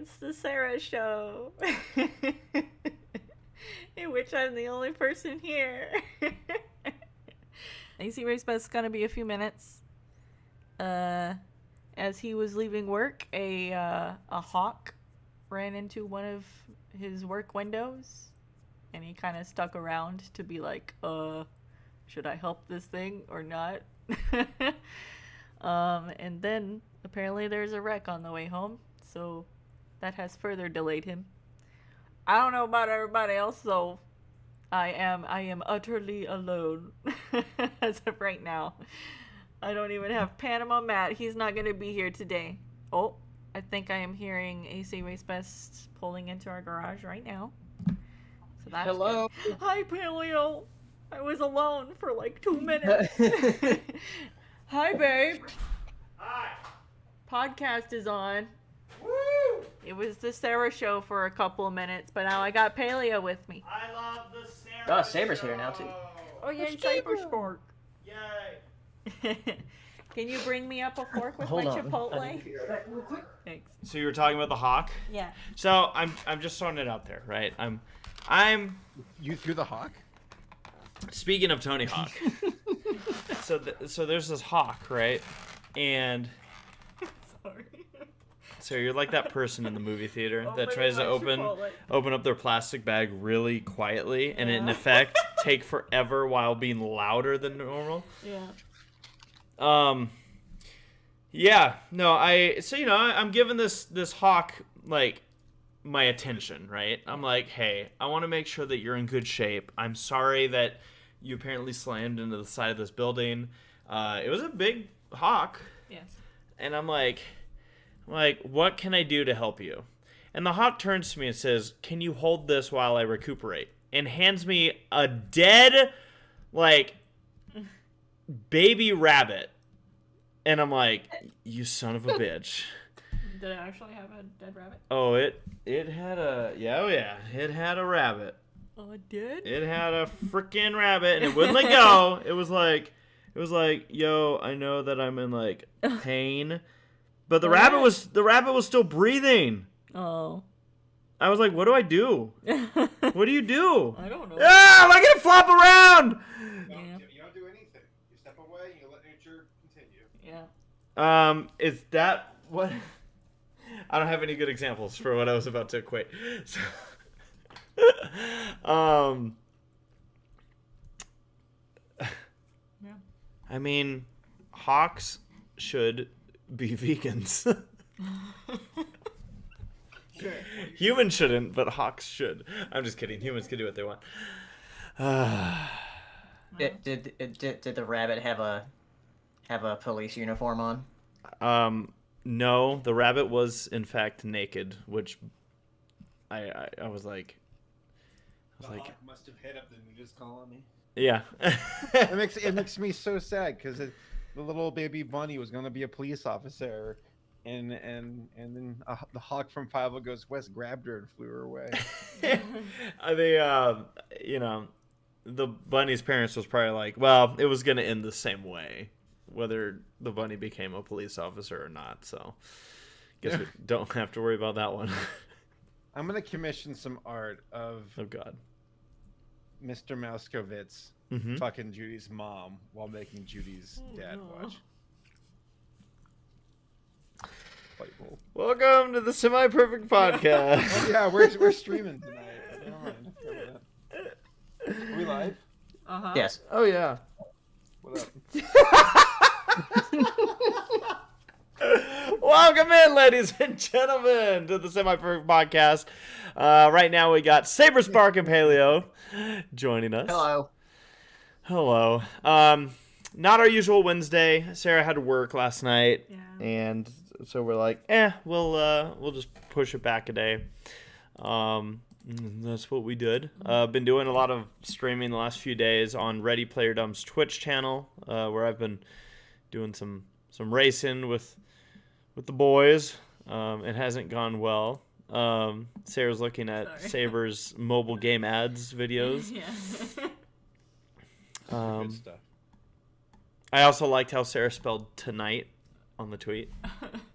It's the Sarah show. In which I'm the only person here. ACRacebest is gonna be a few minutes. As he was leaving work, a hawk ran into one of his work windows, and he kind of stuck around to be like, should I help this thing or not? And then apparently there's a wreck on the way home, so that has further delayed him. I don't know about everybody else, though. I am utterly alone as of right now. I don't even have Panama Matt. He's not going to be here today. Oh, I think I am hearing ACRacebest pulling into our garage right now. So that's Hello. Good. Hi, Paleo. I was alone for like 2 minutes. Hi, babe. Hi. Podcast is on. Woo! It was the Sarah show for a couple of minutes, but now I got Paleo with me. I love the Sarah Oh, Saber's show. here now, too. Oh, yeah, Saberspark. Yay. Can you bring me up a fork with Hold my on. Chipotle? Thanks. So you were talking about the hawk? Yeah. So I'm just throwing it out there, right? I'm You threw the hawk? speaking of Tony Hawk. So there's this hawk, right? And Sorry. so you're like that person in the movie theater that Opening tries to my Chipotle. open up their plastic bag really quietly and in effect take forever while being louder than normal. Yeah. Yeah, no, I'm giving this hawk like my attention, right? I'm like, hey, I want to make sure that you're in good shape. I'm sorry that you apparently slammed into the side of this building. It was a big hawk. Yes. And I'm like, what can I do to help you? And the hawk turns to me and says, can you hold this while I recuperate? And hands me a dead, like, baby rabbit. And I'm like, you son of a bitch. Did it actually have a dead rabbit? Oh, it had it had a rabbit. Oh, it did? It had a freaking rabbit, and it wouldn't let go. It was like, yo, I know that I'm in like pain, but the rabbit was still breathing. Oh. I was like, what do I do? What do you do? I don't know. Ah, am I gonna flop around? No, Yeah. you don't do anything. You step away and you let nature continue. Yeah. Is that what? I don't have any good examples for what I was about to equate. So, Yeah. I mean, hawks should be vegans. Sure. Humans shouldn't, but hawks should. I'm just kidding. Humans can do what they want. Did the rabbit have a police uniform on? No, the rabbit was in fact naked, which I was like, Hawk must have hit up the nudist colony. yeah. It makes me so sad because the little baby bunny was gonna be a police officer, and then the hawk from 50 Goes West grabbed her and flew her away. The bunny's parents was probably like, well, it was gonna end the same way, whether the bunny became a police officer or not. So, guess we don't have to worry about that one. I'm gonna commission some art of Oh God. Mr. Mouskowitz fucking Judy's mom while making Judy's dad watch. Playful. Welcome to the Semi-Perfect Podcast. Oh, yeah, we're streaming tonight. Never mind. Are we live? Uh-huh. Yes. Oh yeah. What up? Welcome in, ladies and gentlemen, to the Semi-Perfect Podcast. Right now we got Saberspark and Paleo joining us. Hello. Not our usual Wednesday. Sarah had to work last night, Yeah. and so we're like, we'll just push it back a day. That's what we did. Been doing a lot of streaming the last few days on Ready Player Dumb's Twitch channel, where I've been doing some racing with the boys. It hasn't gone well. Sarah's looking at Saber's mobile game ads videos. Yeah. Good stuff. I also liked how Sarah spelled tonight on the tweet.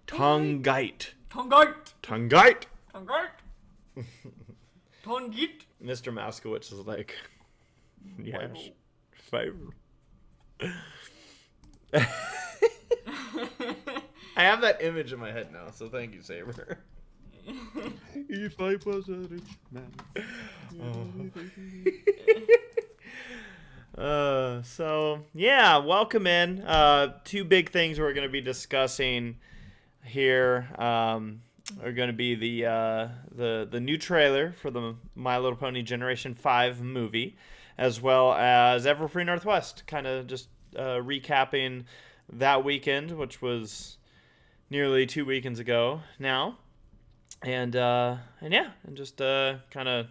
Tungite. Tongart. Tungite. Tongit. Mr. Maskowitz is like, yeah, five. I have that image in my head now, so thank you, Saber. If I was a rich man. So yeah, welcome in. Two big things we're going to be discussing here are going to be the new trailer for the My Little Pony Generation 5 movie, as well as Everfree Northwest, kind of just recapping that weekend, which was nearly 2 weekends ago now, and just kind of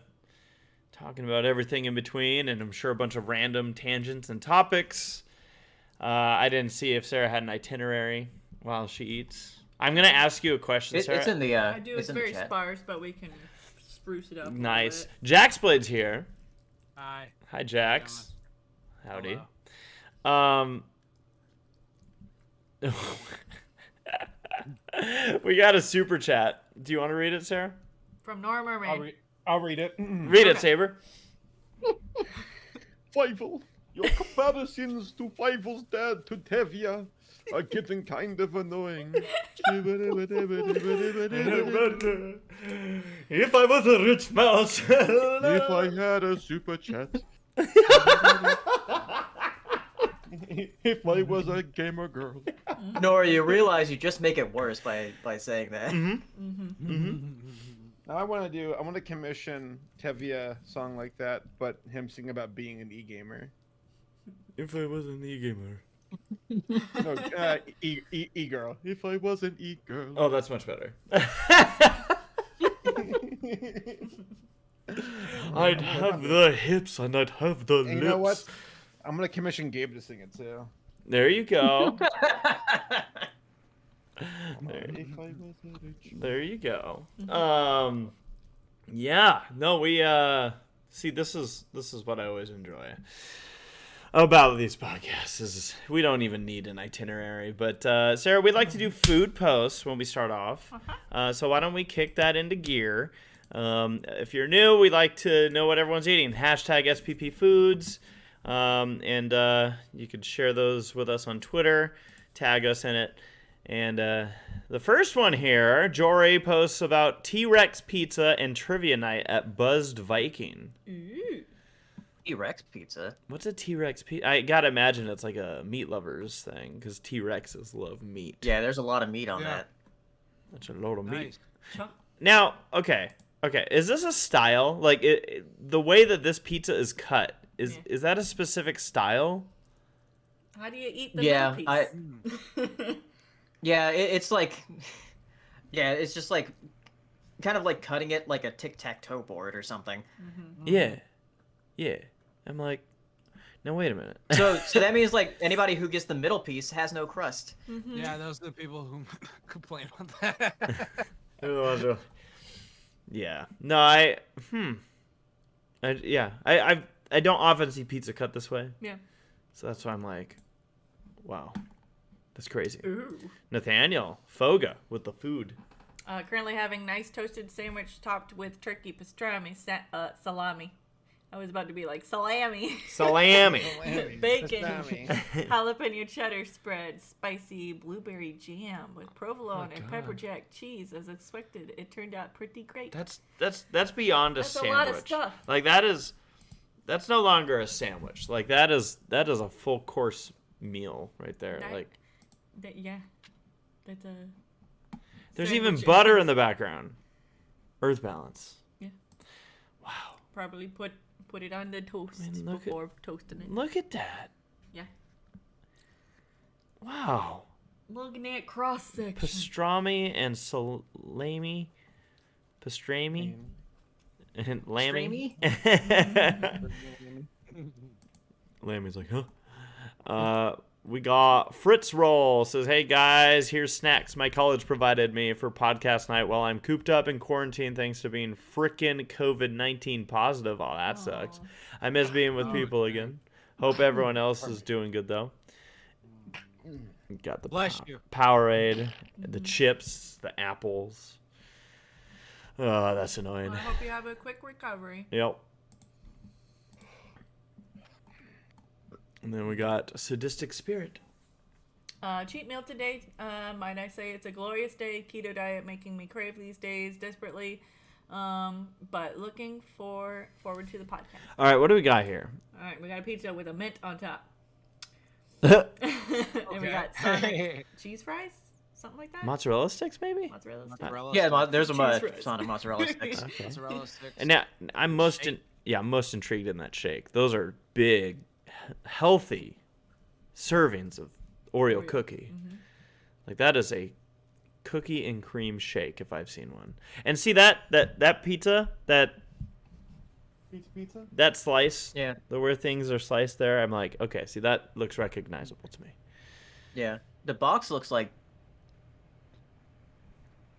talking about everything in between, and I'm sure a bunch of random tangents and topics. I didn't see if Sarah had an itinerary while she eats. I'm gonna ask you a question, Sarah. It's in the I do. It's in the very chat. sparse, but we can spruce it up. Nice. Jaxblade's here. Hi. Hi, Jax. Howdy. Hello. We got a super chat. Do you want to read it, Sarah? From Norma Ray. I'll read it. Read it, Saber. Fievel, your comparisons to Fievel's dad to Tevia are getting kind of annoying. If I was a rich mouse. If I had a super chat. If I was a gamer girl. Nora, you realize you just make it worse by saying that. Now I want to commission Tevia song like that, but him sing about being an e-gamer. If I was an e-gamer. No, e-girl. If I was an e-girl. Oh, that's much better. I'd have the hips and I'd have the And lips. you know what? I'm gonna commission Gabe to sing it too. There you go. If I was a rich There you go. Yeah. No, we see this is what I always enjoy about these podcasts is we don't even need an itinerary. But Sarah, we like to do food posts when we start off. So why don't we kick that into gear? If you're new, we like to know what everyone's eating. Hashtag SPP Foods. And you could share those with us on Twitter. Tag us in it. And the first one here, Jory posts about T-Rex pizza and trivia night at Buzzed Viking. Ooh. T-Rex pizza. What's a T-Rex pizza? I gotta imagine it's like a meat lovers thing, because T-Rexes love meat. Yeah, there's a lot of meat on Yeah. that. That's a load of meat. Nice. Now, okay, is this a style? Like, the way that this pizza is cut, is that a specific style? How do you eat the Yeah, piece? Yeah, it's like, yeah, it's just like, kind of like cutting it like a tic-tac-toe board or something. Yeah. I'm like, no, wait a minute. So that means like anybody who gets the middle piece has no crust. Yeah, those are the people who complain about that. They're the ones who- Yeah. No, I don't often see pizza cut this way. Yeah. So that's why I'm like, wow, that's crazy. Ooh. Nathaniel Foga with the food. Currently having nice toasted sandwich topped with turkey pastrami salami. I was about to be like salami. Salami. Bacon. Pastrami. Jalapeno cheddar spread, spicy blueberry jam with provolone and God. pepper jack cheese. As expected, it turned out pretty great. That's beyond a That's a sandwich. lot of stuff. Like that's no longer a sandwich. Like that is a full course meal right there. That- Like yeah, that's a. there's even sandwich butter essence. in the background. Earth balance. Yeah. Wow. Probably put it on the toast mean, look at- before toasting it. Look at that. Yeah. Wow. Looking at cross section. Pastrami and salami. Pastrami. And lammy. Lammy's like, huh? We got Fritz Roll says, hey guys, here's snacks my college provided me for podcast night while I'm cooped up in quarantine thanks to being frickin' COVID-19 positive. Oh, that sucks. I miss being with people again. Hope everyone else is doing good though. Got the Bless you. Powerade, the chips, the apples. Oh, that's annoying. Well, I hope you have a quick recovery. Yep. And then we got Sadistic Spirit. Cheat meal today. Might I say it's a glorious day. Keto diet making me crave these days desperately. But looking forward to the podcast. All right, what do we got here? All right, we got a pizza with a mint on top. And we got Sonic cheese fries, something like that. Mozzarella sticks, maybe? Mozzarella sticks. Mozzarella Yeah, sticks. there's Cheese a fries. Sonic mozzarella sticks. Okay. Mozzarella sticks. And now I'm most Shake. I'm most intrigued in that shake. Those are big, healthy servings of Oreo cookie. Mhm. Like that is a cookie and cream shake if I've seen one. And see that pizza, Pizza? that slice, Yeah, the where things are sliced there, I'm like, okay, see that looks recognizable to me. yeah. The box looks like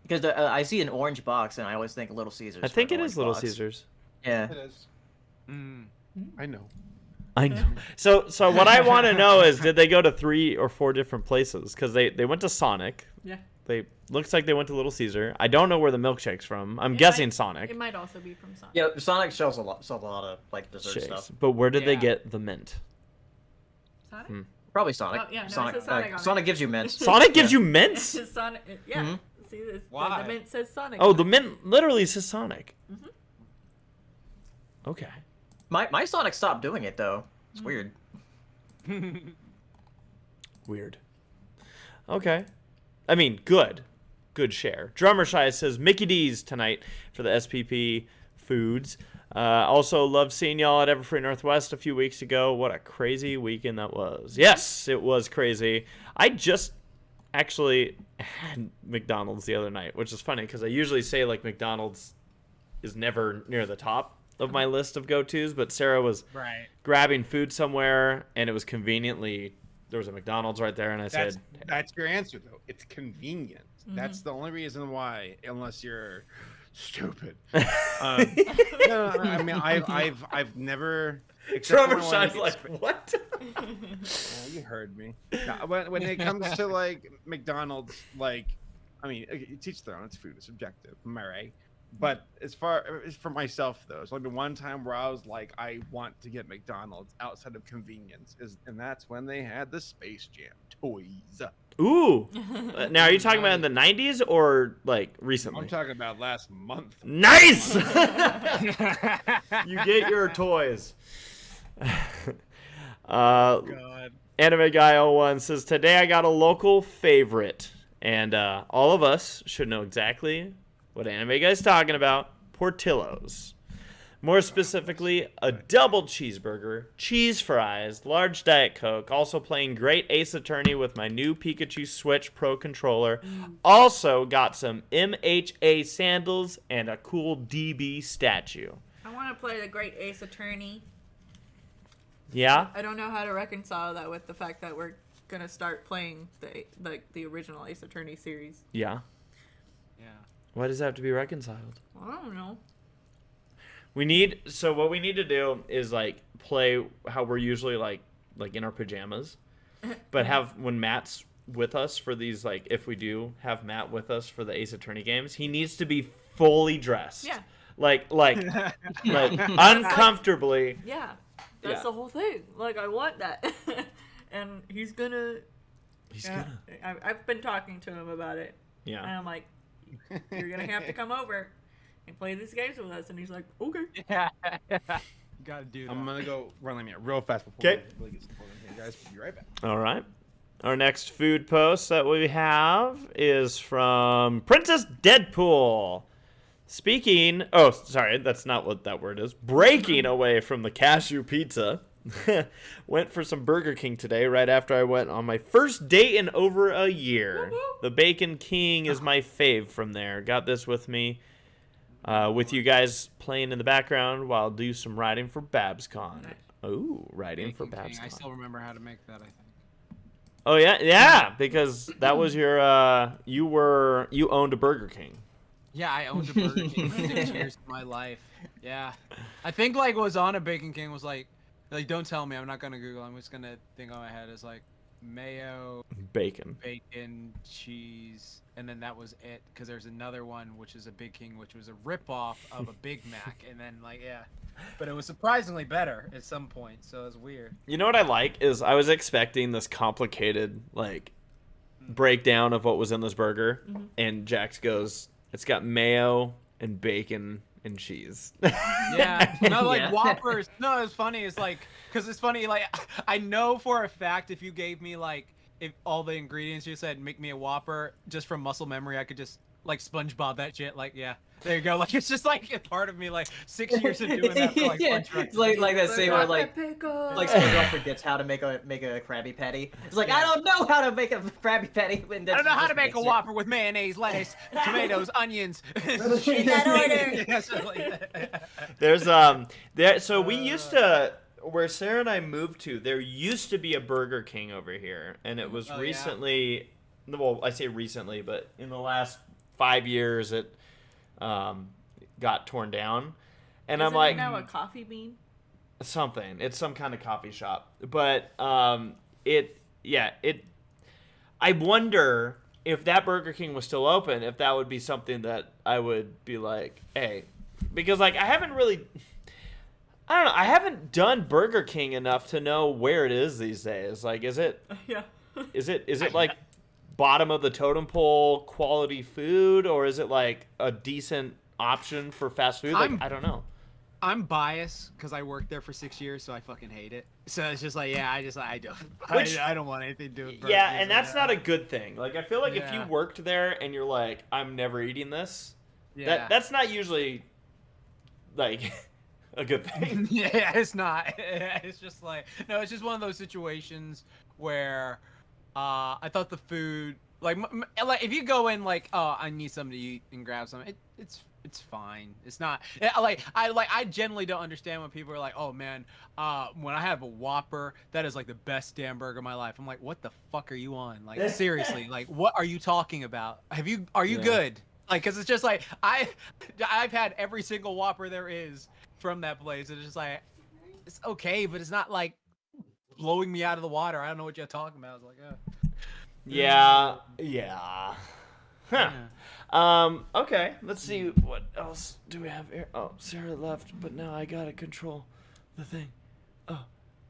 because I see an orange box and I always think Little Caesars. I for think an it is orange Little box. Caesars. Yeah. It is. Mm. I know. I know. So what I want to know is, did they go to 3 or 4 different places? Because they went to Sonic. Yeah. They looks like they went to Little Caesar. I don't know where the milkshake's from. I'm It guessing might- Sonic It might also be from Sonic. Yeah, Sonic sells a lot of like dessert shakes. stuff. But where did they Yeah. get the mint? Sonic? Hmm. Probably Sonic. Oh, yeah, no, it Sonic. says Sonic on it. Sonic gives you mints. Sonic gives Yeah. you mints? It's Sonic. Yeah. Mhm. See, the Why? mint says Sonic. Oh, on the it. mint literally says Sonic. Mhm. Okay. My Sonic stopped doing it though. It's Mm. weird. Weird. Okay. I mean, good. Good share. Drummer Shy says Mickey D's tonight for the SPP foods. Also, loved seeing y'all at Everfree Northwest a few weeks ago. What a crazy weekend that was. Yes, it was crazy. I just actually had McDonald's the other night, which is funny because I usually say like McDonald's is never near the top of my list of go-tos, but Sarah was Right. grabbing food somewhere and it was conveniently, there was a McDonald's right there, and I said, That's your answer though. It's convenient. That's the only reason why, unless you're stupid. No, I mean, I've never. except Drummer for when Shy's I like, get what? Oh, you heard me. No, when it comes to like McDonald's, like, I mean, teach their own. It's food. It's subjective. Am I right? But as far as for myself, though, so like the one time where I was like, I want to get McDonald's outside of convenience, and that's when they had the Space Jam toys. Ooh. Now, are you talking about in the 90s or like recently? I'm talking about last month. Nice! You get your toys. God. Anime Guy 01 says, today I got a local favorite. And all of us should know exactly what Anime Guy's talking about. Portillo's. More specifically, a double cheeseburger, cheese fries, large Diet Coke, also playing great Ace Attorney with my new Pikachu Switch Pro controller. Also got some MHA sandals and a cool DB statue. I want to play the Great Ace Attorney. Yeah? I don't know how to reconcile that with the fact that we're gonna start playing the original Ace Attorney series. Yeah. Yeah. Why does that have to be reconciled? I don't know. What we need to do is like play how we're usually like in our pajamas, but have when Matt's with us for these, like if we do have Matt with us for the Ace Attorney games, he needs to be fully dressed. Yeah. Like uncomfortably. Yeah. That's Yeah. the whole thing. Like, I want that. And he's gonna. He's Yeah, gonna. I've been talking to him about it. And Yeah. I'm like, you're gonna have to come over and play these games with us. And he's like, okay. Yeah. Gotta do that. I'm gonna go run me real fast before 'Kay. we really get started. Okay, guys, we'll be right back. All right. Our next food post that we have is from Princess Deadpool. That's not what that word is. Breaking away from the cashew pizza. Went for some Burger King today right after I went on my first date in over a year. Woo-hoo. The Bacon King is my fave from there. Got this with me. With you guys playing in the background while I do some writing for BabsCon. Nice. Oh, writing for Bacon King. I BabsCon. still remember how to make that, I think. Oh yeah, because that was your you owned a Burger King. Yeah, I owned a Burger King for 6 years of my life. Yeah. I think like what was on a Bacon King was like don't tell me, I'm not gonna Google, I'm just gonna think on my head is like mayo, Bacon. cheese, and then that was it. Because there's another one which is a Big King, which was a ripoff of a Big Mac, and then but it was surprisingly better at some point. So it was weird. You know what I like is I was expecting this complicated breakdown of what was in this burger, and Jax goes, "It's got mayo and bacon and cheese." Yeah, no, Yeah. Whoppers. No, it's funny. It's because it's funny. I know for a fact if you gave me if all the ingredients you said make me a Whopper, just from muscle memory, I could just SpongeBob that shit. Yeah, there you go. It's just a part of me. 6 years of doing that for Yeah, SpongeBob. it's like that scene where SpongeBob forgets how to make a Krabby Patty. It's I don't know how to make a Krabby Patty. I don't know how to make a Whopper with mayonnaise, lettuce, tomatoes, onions. In that order. Yeah, something like that. There's so we used to, where Sarah and I moved to, there used to be a Burger King over here, and it was recently, well, I say recently, but in the last 5 years it got torn down, and Isn't I'm like, it now a coffee bean? something. It's some kind of coffee shop, but I wonder if that Burger King was still open, if that would be something that I would be like, hey, because I haven't really, I don't know, I haven't done Burger King enough to know where it is these days. Is it Yeah. is it bottom of the totem pole quality food, or is it a decent option for fast food? I don't know. I'm biased because I worked there for 6 years, so I fucking hate it. So it's just I don't. I don't want anything to do with burgers. Yeah, and that's not a good thing. I feel like if you Yeah. worked there and you're like, I'm never eating this, Yeah. that's not usually a good thing. Yeah, it's not. It's just no, it's just one of those situations where I thought the food if you go in oh, I need something to eat and grab something, it's fine. It's not I generally don't understand when people are like, oh man, when I have a Whopper, that is the best damn burger of my life. I'm like, what the fuck are you on? Seriously, what are you talking about? Are you good? Because it's just I've had every single Whopper there is from that place. It's just it's okay, but it's not blowing me out of the water. I don't know what you're talking about. I was Yeah. Huh. Yeah. Okay, let's see what else do we have here. Oh, Sarah left, but now I gotta control the thing.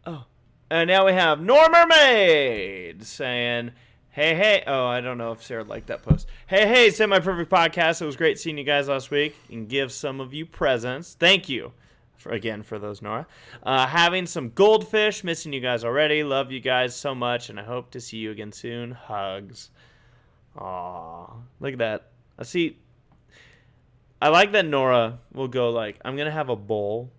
Oh. And now we have Nor Mermaid saying, hey. Oh, I don't know if Sarah liked that post. Hey, Semi-Perfect Podcast. It was great seeing you guys last week and give some of you presents. Thank you. For those, Nora. Having some goldfish. Missing you guys already. Love you guys so much, and I hope to see you again soon. Hugs. Aw. Look at that. I like that Nora will go I'm going to have a bowl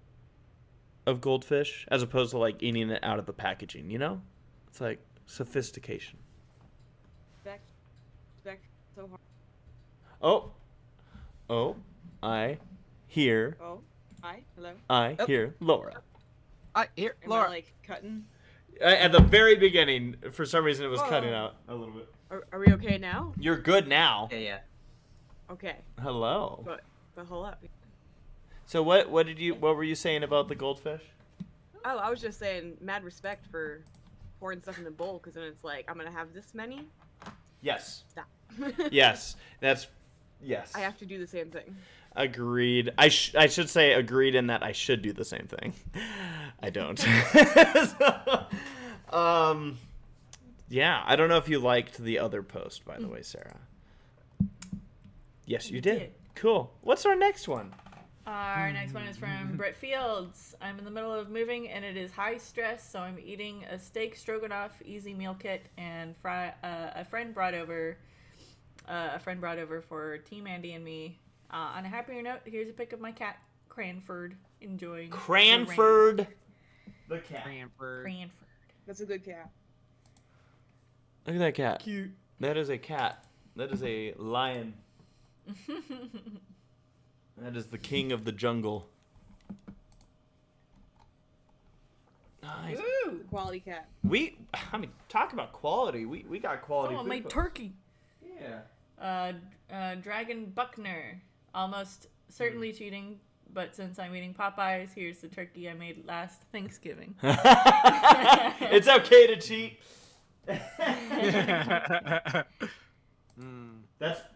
of goldfish as opposed to eating it out of the packaging, you know? It's sophistication. Back so hard. Oh. I hear... Oh, hi, hello. I hear Laura. Here, Am Laura. I cutting? At the very beginning, for some reason, it was cutting out a little bit. Are we okay now? You're good now. Yeah. Okay, Hello. but hold up. So what were you saying about the goldfish? Oh, I was just saying, mad respect for pouring stuff in the bowl, because then it's I'm gonna have this many. Yes. Stop. Yes. Yes. I have to do the same thing. Agreed. I should say agreed in that I should do the same thing. I don't. Yeah, I don't know if you liked the other post, by the way, Sarah. Yes, you did. Cool. What's our next one? Our next one is from Brett Fields. I'm in the middle of moving and it is high stress, so I'm eating a steak stroganoff easy meal kit, and a friend brought over for Team Andy and me. On a happier note, here's a pic of my cat Cranford enjoying Cranford the cat. Cranford. That's a good cat. Look at that cat. Cute. That is a cat. That is a lion. That is the king of the jungle. Nice. Ooh, quality cat. Talk about quality. We got quality. Someone food, made but- turkey. Yeah. Dragon Buckner. Almost certainly cheating, but since I'm eating Popeyes, here's the turkey I made last Thanksgiving. It's okay to cheat.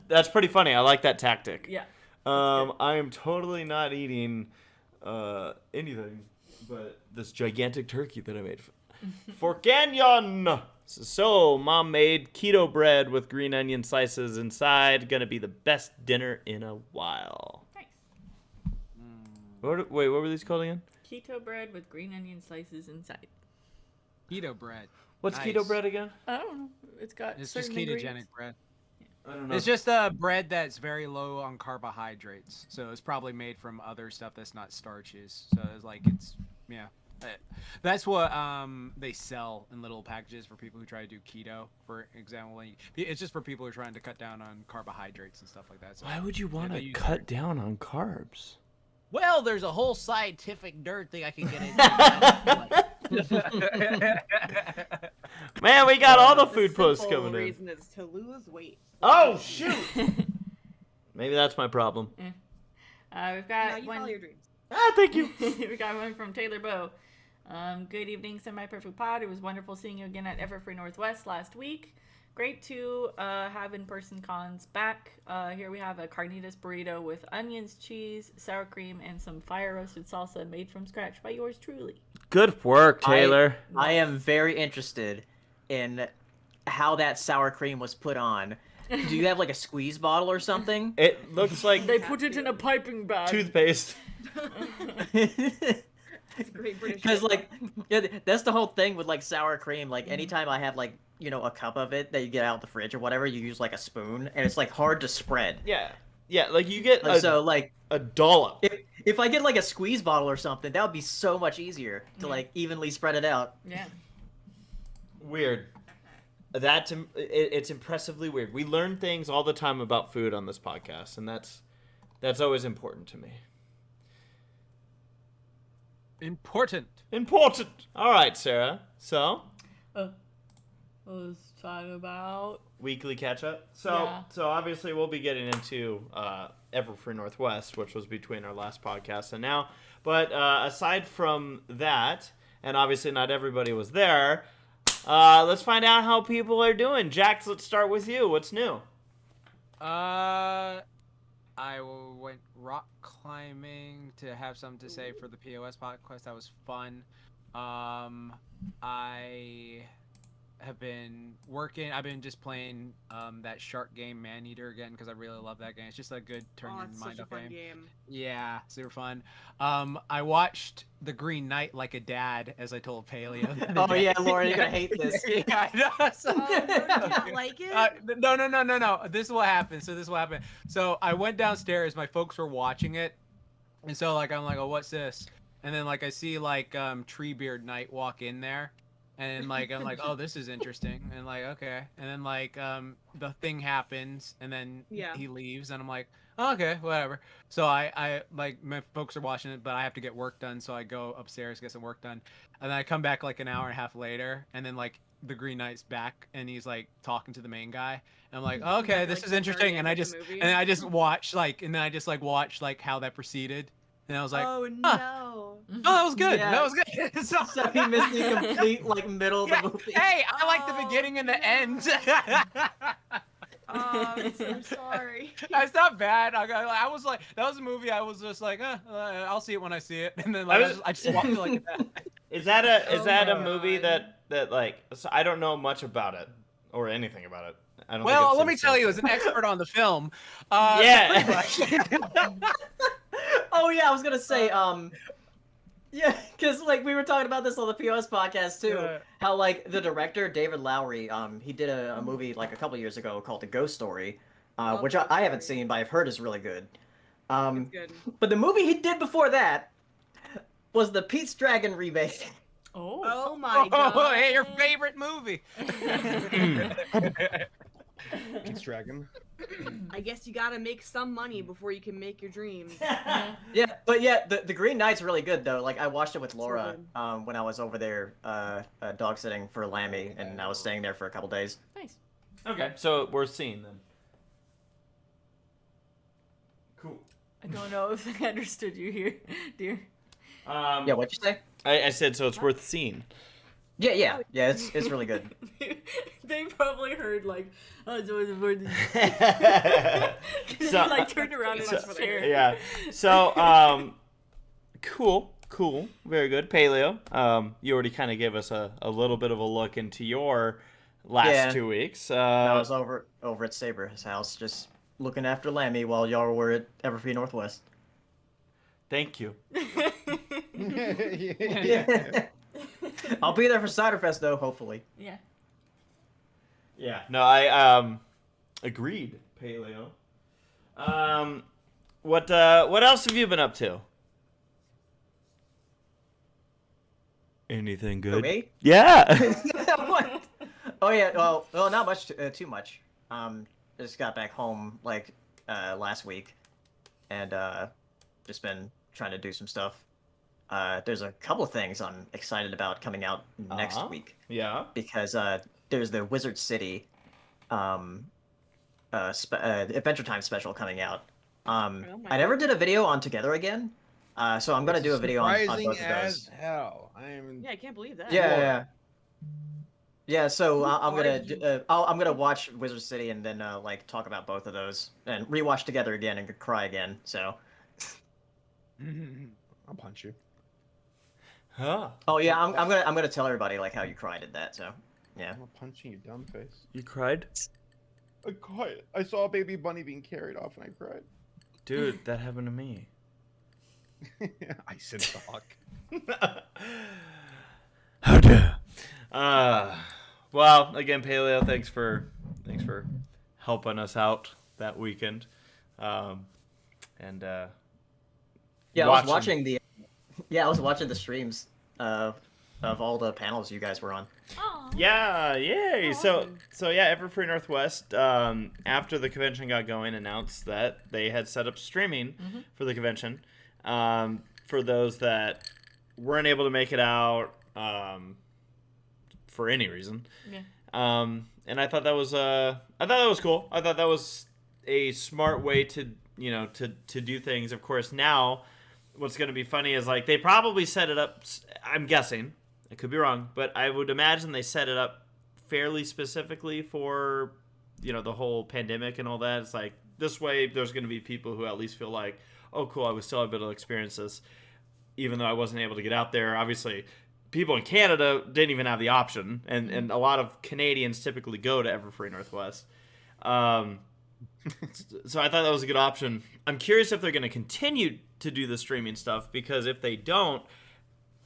That's pretty funny. I like that tactic. Yeah. I am totally not eating anything but this gigantic turkey that I made for Canyon. So, Mom made keto bread with green onion slices inside. Gonna be the best dinner in a while. Nice. Wait, what were these called again? Keto bread with green onion slices inside. Keto bread. What's Nice. keto bread again? I don't know. It's got It's just certain ketogenic ingredients. bread. I don't know. It's just bread that's very low on carbohydrates. So it's probably made from other stuff that's not starches. So it's like yeah. That's what they sell in little packages for people who try to do keto. For example, it's just for people who are trying to cut down on carbohydrates and stuff like that. So, Why would you want they to use cut down on carbs? well, there's a whole scientific dirt thing I can get into. Man, we got all the food posts simple coming in. reason is to lose weight. Oh shoot! Maybe that's my problem. We've No, got you one. follow your dreams. Ah, thank you. We got one from Taylor Bow. Good evening, Semi-Perfect Pod. It was wonderful seeing you again at Everfree Northwest last week. Great to have in-person cons back. Here we have a carnitas burrito with onions, cheese, sour cream, and some fire-roasted salsa made from scratch by yours truly. Good work, Taylor. I am very interested in how that sour cream was put on. Do you have like a squeeze bottle or something? It looks like They put it in a piping bag. toothpaste. It's a great British. Because like, yeah, that's the whole thing with like sour cream. Like anytime I have like a cup of it that you get out of the fridge or whatever, you use like a spoon, and it's like hard to spread. Yeah, like you get So like a dollop. if I get like a squeeze bottle or something, that would be so much easier to like evenly spread it out. Yeah. Weird. It's impressively weird. We learn things all the time about food on this podcast, and that's always important to me. Important. All right, Sarah. So Let's talk about. weekly catch up. Yeah. So obviously we'll be getting into Everfree Northwest, which was between our last podcast and now. But aside from that, and obviously not everybody was there, let's find out how people are doing. Jax, let's start with you. What's new? I went rock climbing to have something to say for the POS podcast. That was fun. I have been working. I've been just playing that shark game, Maneater, again because I really love that game. It's just a good turn your It's mind such a off fun game. game. Yeah, super fun. I watched The Green Knight like a dad, as I told Paleo. the other Oh day. yeah, Lauren, you're gonna hate this. Yeah, I know. So- Oh, no, did you not like it? No. This is what happened. So I went downstairs. My folks were watching it, and so like I'm like, oh, what's this? And then like I see like Treebeard Knight walk in there, and like I'm like, oh, this is interesting, and like okay, and then like the thing happens, and then Yeah. he leaves, and I'm like, oh, okay, whatever. So I like my folks are watching it, but I have to get work done, so I go upstairs get some work done, and then I come back like an hour and a half later, and then like the Green Knight's back, and he's like talking to the main guy, and I'm like, oh, okay, Like, this the is very interesting, and end I of the just movie? and I just watched like how that proceeded, and I was like, Oh huh. no. oh, that was good. Yeah. That was good. So he missed the complete like middle of Yeah, the movie. hey, I like the Oh, beginning and the end. Oh, I'm sorry. It's not bad. I was like, that was a movie. I was just like, I'll see it when I see it, and then like I just watched it like that. Is that a my movie God. that like so I don't know much about it or anything about it. I don't. Well, think let me tell you, as an expert on the film, Yeah. Oh yeah, I was gonna say, yeah, because like we were talking about this on the POS podcast too. Yeah. How like the director David Lowery, he did a movie like a couple years ago called The Ghost Story, Love which Ghost I haven't Story. seen, but I've heard is really good. It's good. But the movie he did before that was the Pete's Dragon remake. Oh. Oh my god. oh, hey, your favorite movie. Pete's Dragon. I guess you gotta make some money before you can make your dreams. Yeah, but yeah, the Green Knight's really good though. Like I watched it with Laura good. when I was over there dog sitting for Lammy, and I was staying there for a couple days. Nice. Okay, so we're seeing then. Cool. I don't know if I understood you here, dear. Yeah, what'd you say? I said so it's worth seeing. Yeah. It's really good. They probably heard like, oh, so he So- like turned around in his chair. Yeah. So, cool. Very good. Paleo. You already kind of gave us a little bit of a look into your last Yeah. 2 weeks. I was over at Saber's house just looking after Lammy while y'all were at Everfree Northwest. Thank you. Yeah. I'll be there for Ciderfest though, hopefully. Yeah. Yeah. No, I agreed, Paleo. What else have you been up to? Anything For good? me? Yeah. What? Oh yeah. Well, not much. Too much. Just got back home like last week, and just been trying to do some stuff. There's a couple of things I'm excited about coming out next week Yeah. because there's the Wizard City Adventure Time special coming out. Oh my I never did a video on Together Again, so I'm gonna do a video on Surprising both of as those. hell. I'm. Yeah, I can't believe that. Yeah. So I'm Why gonna did I'm gonna watch Wizard City and then like talk about both of those and rewatch Together Again and cry again. So. I'll punch you. Huh. Oh yeah, I'm gonna tell everybody like how you cried at that. So. Yeah. I'm punching you, dumb face. You cried? I cried. I saw a baby bunny being carried off, and I cried. Dude, that happened to me. I said talk. How dare. Well, again, Paleo, thanks for helping us out that weekend. Yeah, I was watching the streams of all the panels you guys were on. Aw. Yeah, yay! Oh, So yeah, Everfree Northwest, after the convention got going, announced that they had set up streaming for the convention. For those that weren't able to make it out for any reason. Yeah. And I thought that was cool. I thought that was a smart way to do things. Of course, now what's going to be funny is like they probably set it up. I'm guessing, I could be wrong, but I would imagine they set it up fairly specifically for the whole pandemic and all that. It's like this way, there's going to be people who at least feel like, oh, cool, I was still able to experience this, even though I wasn't able to get out there. Obviously, people in Canada didn't even have the option, and a lot of Canadians typically go to Everfree Northwest. So I thought that was a good option. I'm curious if they're going to continue to do the streaming stuff, because if they don't,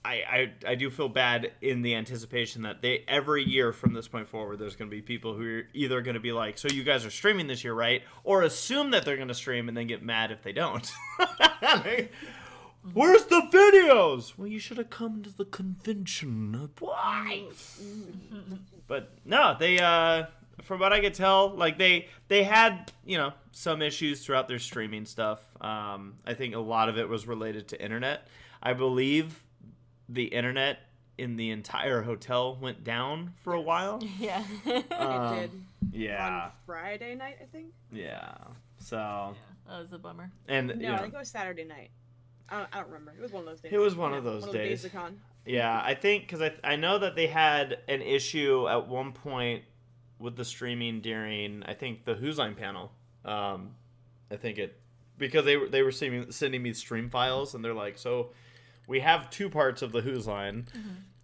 I do feel bad in the anticipation that every year from this point forward, there's going to be people who are either going to be like, so you guys are streaming this year, right? Or assume that they're going to stream and then get mad if they don't. Where's the videos? Well, you should have come to the convention. Why? But no, they from what I could tell, like they had some issues throughout their streaming stuff. I think a lot of it was related to internet. I believe the internet in the entire hotel went down for a while. Yeah. It did. Yeah. On Friday night, I think. Yeah. So. Yeah, that was a bummer. And No, I think it was Saturday night. I don't remember. It was one of those days. It was one of those One days. of the con. Yeah, I think because I know that they had an issue at one point with the streaming during, I think, the Who's Line panel. I think because they were sending me stream files, and they're like, so we have two parts of the Who's Line,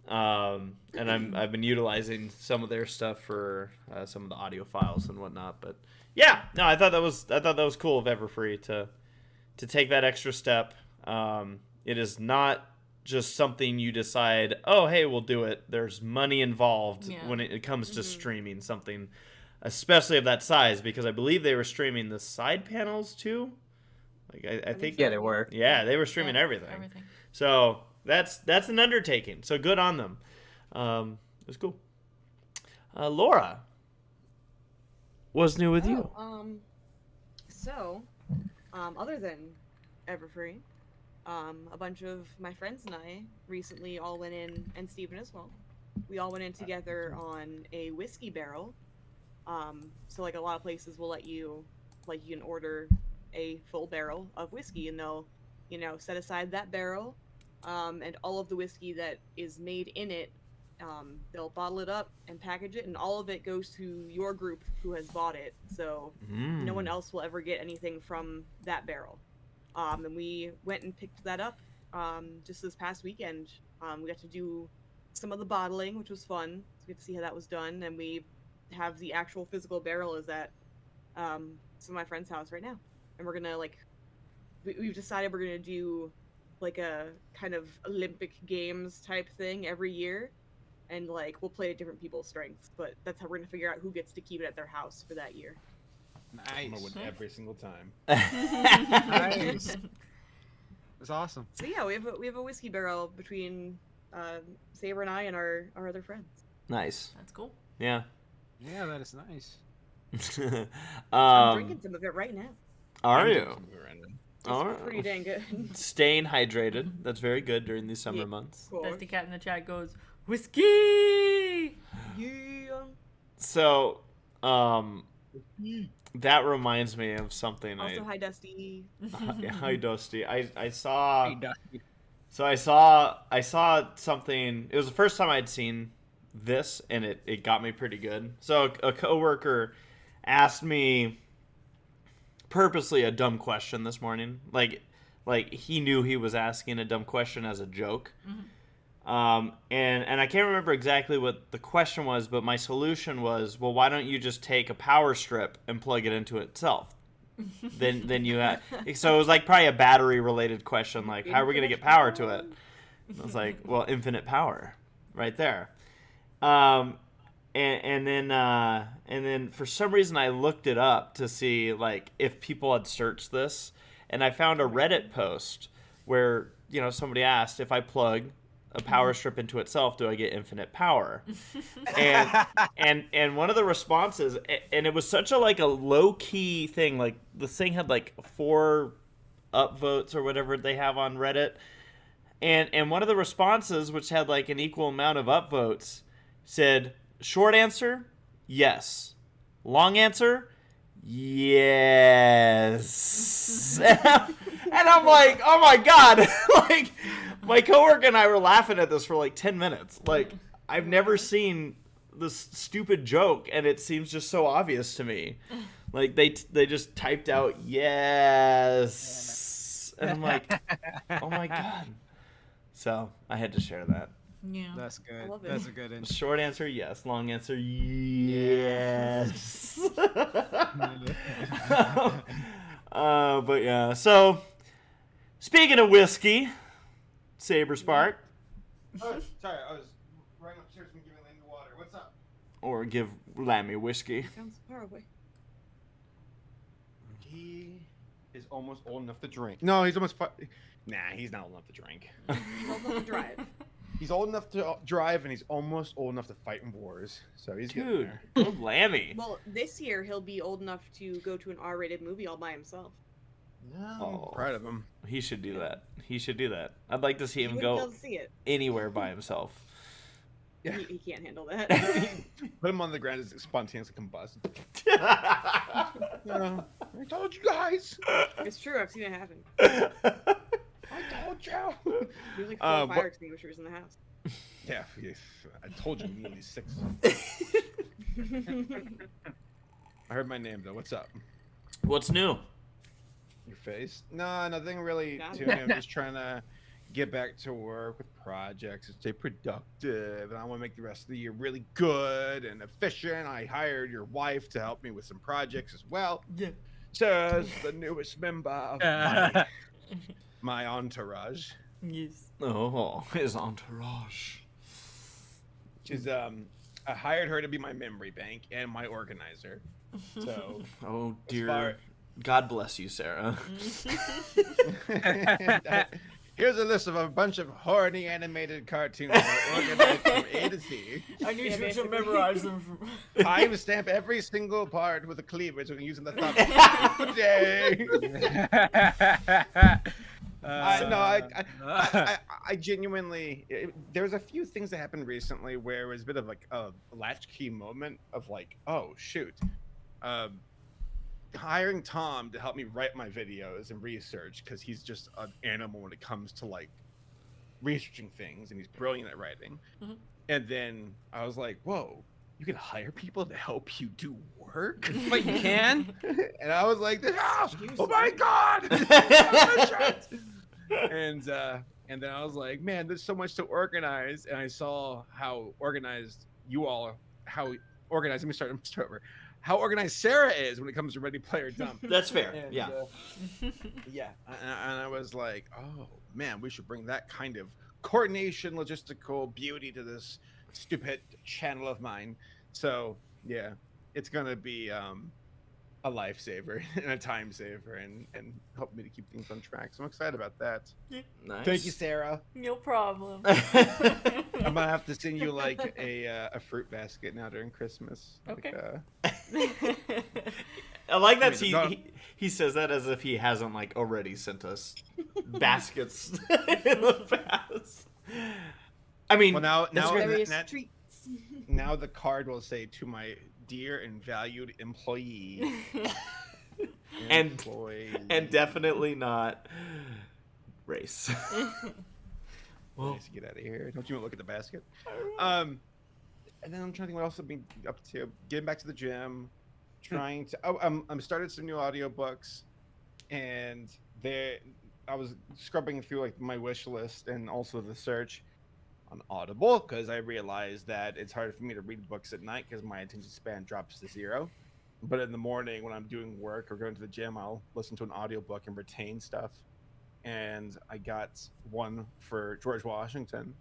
and I've been utilizing some of their stuff for some of the audio files and whatnot. But yeah, no, I thought that was cool of Everfree to take that extra step. It is not just something you decide, oh, hey, we'll do it. There's money involved when it comes to streaming something, especially of that size, because I believe they were streaming the side panels too. Like I think Yeah, they were. Yeah, they were streaming everything. So that's an undertaking. So good on them. It was cool. Laura, what's new with you? So, other than Everfree, a bunch of my friends and I recently all went in, and Steven as well. We all went in together on a whiskey barrel. So like a lot of places will let you, like you can order a full barrel of whiskey, and they'll, set aside that barrel, and all of the whiskey that is made in it They'll bottle it up and package it, and all of it goes to your group who has bought it. So no one else will ever get anything from that barrel. And we went and picked that up just this past weekend. We got to do some of the bottling, which was fun. So we get to see how that was done, and we have the actual physical barrel is at some of my friend's house right now, and we're gonna we've decided we're gonna do like a kind of Olympic Games type thing every year, and like we'll play at different people's strengths, but that's how we're gonna figure out who gets to keep it at their house for that year. I'm gonna win every single time. Nice. That's awesome. So yeah, we have a whiskey barrel between Saber and I and our other friends. Nice. That's cool. Yeah. Yeah, that is nice. I'm drinking some of it right now. Are you? It's pretty dang good. Staying hydrated. That's very good during these summer Yeah. months. Cool. Dusty Cat in the chat goes, whiskey! Yeah. So, that reminds me of something. Also, hi Dusty. Hi, Dusty. I saw. Hey, Dusty. So I saw something. It was the first time I'd seen this, and it got me pretty good. So a coworker asked me purposely a dumb question this morning. Like he knew he was asking a dumb question as a joke. And I can't remember exactly what the question was, but my solution was, well, why don't you just take a power strip and plug it into itself? then you have. So it was like probably a battery related question, like how are we gonna get power to it? And I was like, well, infinite power, right there. And then for some reason I looked it up to see like if people had searched this, and I found a Reddit post where somebody asked, if I plug a power strip into itself, do I get infinite power? and one of the responses, and it was such a low key thing, like this thing had like 4 upvotes or whatever they have on Reddit, and one of the responses, which had like an equal amount of upvotes, said, short answer, yes. Long answer, yes. And I'm like, oh my god. Like, my coworker and I were laughing at this for like 10 minutes. Like, I've never seen this stupid joke, and it seems just so obvious to me. Like, they just typed out yes. And I'm like, oh my god. So I had to share that. Yeah. That's good. I love it. That's a good intro. Short answer, yes. Long answer, yes. But yeah. So, speaking of whiskey, Saberspark, Oh, sorry, I was running upstairs and giving Lane the water. What's up? or give Lammy whiskey. Sounds far away. He is almost old enough to drink. No, he's almost. Nah, he's not old enough to drink. He's old enough to drive. He's old enough to drive, and he's almost old enough to fight in wars. So he's getting Dude, there. go Lammy. Well, this year he'll be old enough to go to an R-rated movie all by himself. Oh. I'm proud of him. He should do that. He should do that. I'd like to see He him wouldn't be go able to see it. anywhere by himself. Yeah. He can't handle that. Put him on the ground as it spontaneously combust. I told you guys. It's true. I've seen it happen. I told you. There's like 4 fire extinguishers in the house. Yeah, I told you we need 6. I heard my name though. What's up? What's new? Your face? No, nothing really Got to it. me. I'm just trying to get back to work with projects and stay productive. And I want to make the rest of the year really good and efficient. I hired your wife to help me with some projects as well. Yeah. Says the newest member of my entourage. Yes. Oh, his entourage. She's I hired her to be my memory bank and my organizer. So Oh as dear. far- God bless you, Sarah. here's a list of a bunch of horny animated cartoons organized from A to Z. I need Yeah, you to basically. memorize them. I stamp every single part with a cleavage and using the thumb. Yay! I genuinely. There's a few things that happened recently where it was a bit of like a latchkey moment of like, oh shoot, hiring Tom to help me write my videos and research because he's just an animal when it comes to like researching things and he's brilliant at writing. Mhm. And then I was like, whoa, you can hire people to help you do work? But you can. And I was like, Excuse oh my me. God. and then I was like, man, there's so much to organize. And I saw how organized you all, how organized, let me start over. How organized Sarah is when it comes to Ready Player Dumb. That's fair. And, Yeah. Yeah. And I was like, oh man, we should bring that kind of coordination, logistical beauty to this stupid channel of mine. So yeah, it's gonna be a lifesaver and a time saver and help me to keep things on track. So I'm excited about that. Nice. Thank you, Sarah. No problem. I'm gonna have to send you like a fruit basket now during Christmas. Okay. I like that I mean, he says that as if he hasn't like already sent us baskets in the past. I mean, well, now Various treats. now the card will say, to my dear and valued employee. And- Employee. and definitely not race. Well, nice to get out of here. Don't you want to look at the basket? And then I'm trying to think what else I've been up to. Getting back to the gym, trying to. Oh, I'm started some new audiobooks, and I was scrubbing through like my wish list and also the search on Audible because I realized that it's hard for me to read books at night because my attention span drops to 0. But in the morning when I'm doing work or going to the gym, I'll listen to an audiobook and retain stuff. And I got one for George Washington,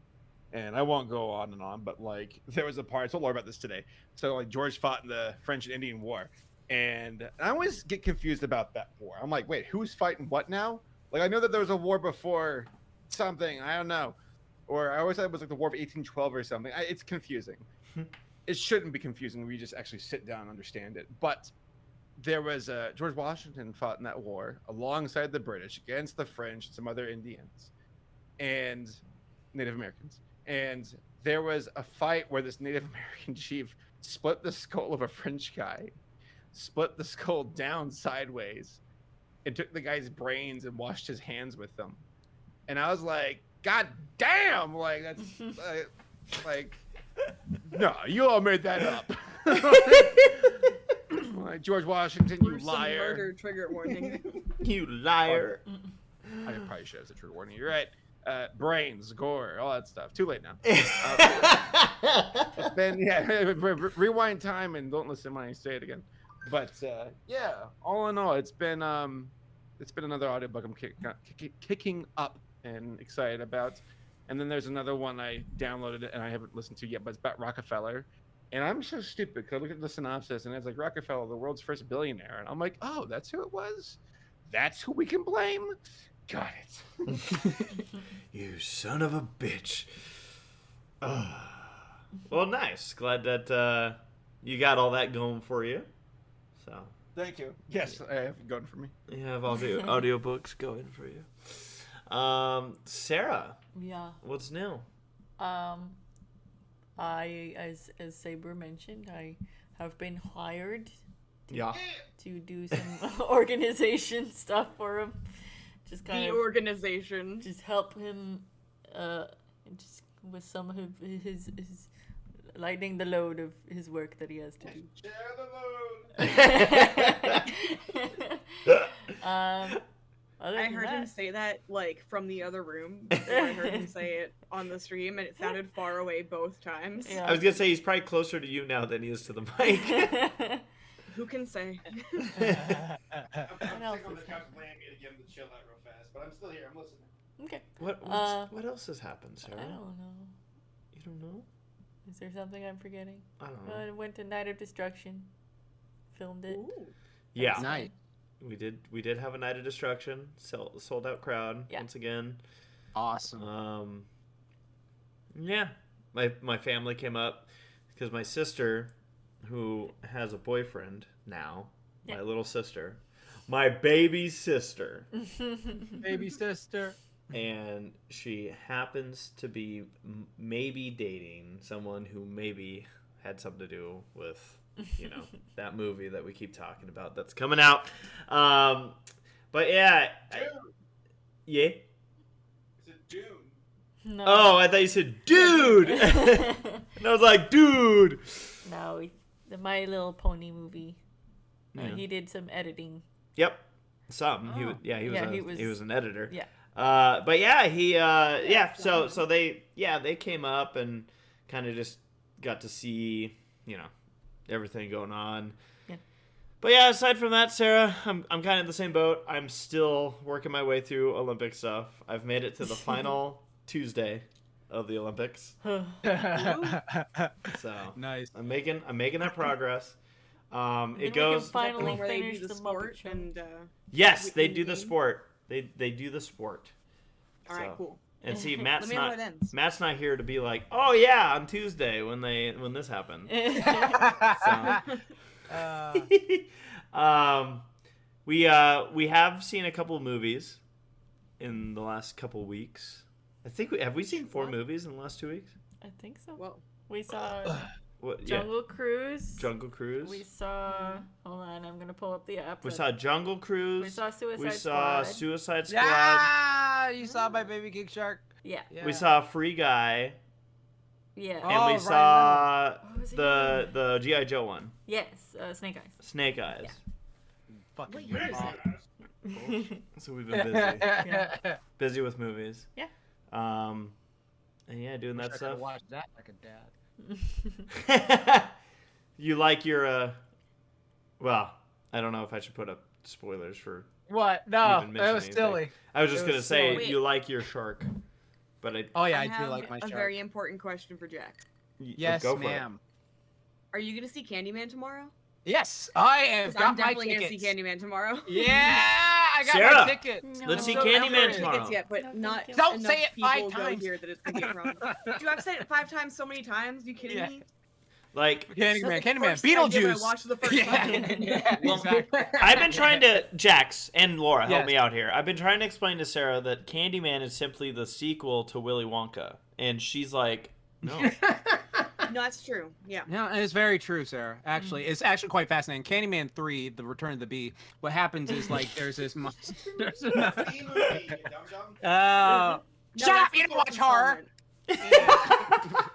and I won't go on and on, but like there was a part, I told Laura about this today. So like George fought in the French and Indian War, and I always get confused about that war. I'm like, wait, who's fighting what now? Like I know that there was a war before something, I don't know, or I always thought it was like the War of 1812 or something. It's confusing. It shouldn't be confusing when you just actually sit down and understand it. But there was George Washington fought in that war alongside the British against the French and some other Indians and Native Americans. And there was a fight where this Native American chief split the skull of a French guy, split the skull down sideways, and took the guy's brains and washed his hands with them. And I was like, God damn! Like, that's like, no, you all made that up. Like, George Washington, you Gruesome liar. Murder trigger warning. You liar. I probably should have said trigger warning. You're right. Brains, gore, all that stuff. Too late now. Then rewind time and don't listen when I say it again. But yeah, all in all, it's been another audiobook I'm kicking up and excited about. And then there's another one I downloaded and I haven't listened to yet, but it's about Rockefeller. And I'm so stupid because I looked at the synopsis and it's like Rockefeller, the world's first billionaire. And I'm like, oh, that's who it was? That's who we can blame? Got it. You son of a bitch. Well, nice. Glad that you got all that going for you. So Thank you. Yes, I have it going for me. you have audiobooks going for you. Sarah, Yeah. what's new? I, as Saber mentioned, I have been hired Yeah. to do some organization stuff for him. Just kind The of organization. just help him, just with some of his lightening the load of his work that he has to do. Share the load. Other I than heard him that, say that like from the other room before I heard him say it on the stream, and it sounded far away both times. Yeah. I was gonna say he's probably closer to you now than he is to the mic. Who can say? I'm else sick on is the couch laying again to chill out real fast, but I'm still here. I'm listening. Okay. What else has happened, I Sarah? don't know. You don't know? Is there something I'm forgetting? I don't know. I went to Night of Destruction. Filmed it. Yeah. Night. We did have a Night of Destruction, sold out crowd Yeah. once again. Awesome. Yeah, my family came up because my sister, who has a boyfriend now, my Yeah. little sister, my baby sister, Baby sister. and she happens to be maybe dating someone who maybe had something to do with, that movie that we keep talking about that's coming out. But yeah, yeah. It's a Dune. No. Oh, I thought you said dude. And I was like, dude. No, the My Little Pony movie. Yeah. He did some editing. Yep. Some. Oh. He was an editor. Yeah. But yeah, so they came up and kind of just got to see, everything going on. Yeah. But yeah, aside from that, Sarah, I'm kind of in the same boat. I'm still working my way through Olympic stuff. I've made it to the final Tuesday of the Olympics. So Nice. I'm making that progress. Then we It can goes. finally Where they finish do the sport Muppet Show. and Yes, they in the do the game? sport. They do the sport. all right, So- cool. And see, Let me know how it ends. Matt's not here to be like, oh yeah, on Tuesday when this happened. We have seen a couple of movies in the last couple weeks. I think we seen 4 movies in the last 2 weeks. I think so. Whoa. We saw What? Jungle Cruise. Jungle Cruise. We saw. Hold on, I'm gonna pull up the app. We saw Jungle Cruise. We saw Suicide We saw Squad. Suicide Squad. Yeah, you saw my baby King Shark. Yeah. Yeah. We saw Free Guy, Yeah. Oh, and we right, saw What was it the GI Joe one, Yes. Snake Eyes. Snake Eyes. Fucking Wait, where is it? So we've been busy. Yeah. Busy with movies. Yeah. And yeah, doing that stuff. Watch that like a dad. You like your well, I don't know if I should put up spoilers for What? No, Even that was mention anything. silly. I was just It gonna was say silly. you like your shark. But Oh yeah, I, do have like my a shark. very important question for Jack. Yes, go for it. ma'am. Are you gonna see Candyman tomorrow? Yes, I am. 'Cause Got I'm my definitely gonna see tickets. Candyman tomorrow. Yeah, I got Sarah, my ticket. Let's see No. so Candyman excited. tomorrow. Tickets yet, but No, not thank you. Don't enough say it 5 people go times. here that it's gonna get wrong. Dude, I've said it 5 times so many times. You kidding Yeah. me? Like Candyman, Candyman, First thing I did when I Beetlejuice. watched the first Yeah, time. yeah, Well, exactly. I've been trying to Jax and Laura help Yes. me out here. I've been trying to explain to Sarah that Candyman is simply the sequel to Willy Wonka, and she's like, no. No, that's true. Yeah. No, and it's very true, Sarah. Actually, it's actually quite fascinating. Candyman 3, The Return of the Bee. What happens is like there's this monster. Shut No, up! that's You the don't watch fourth horror. installment.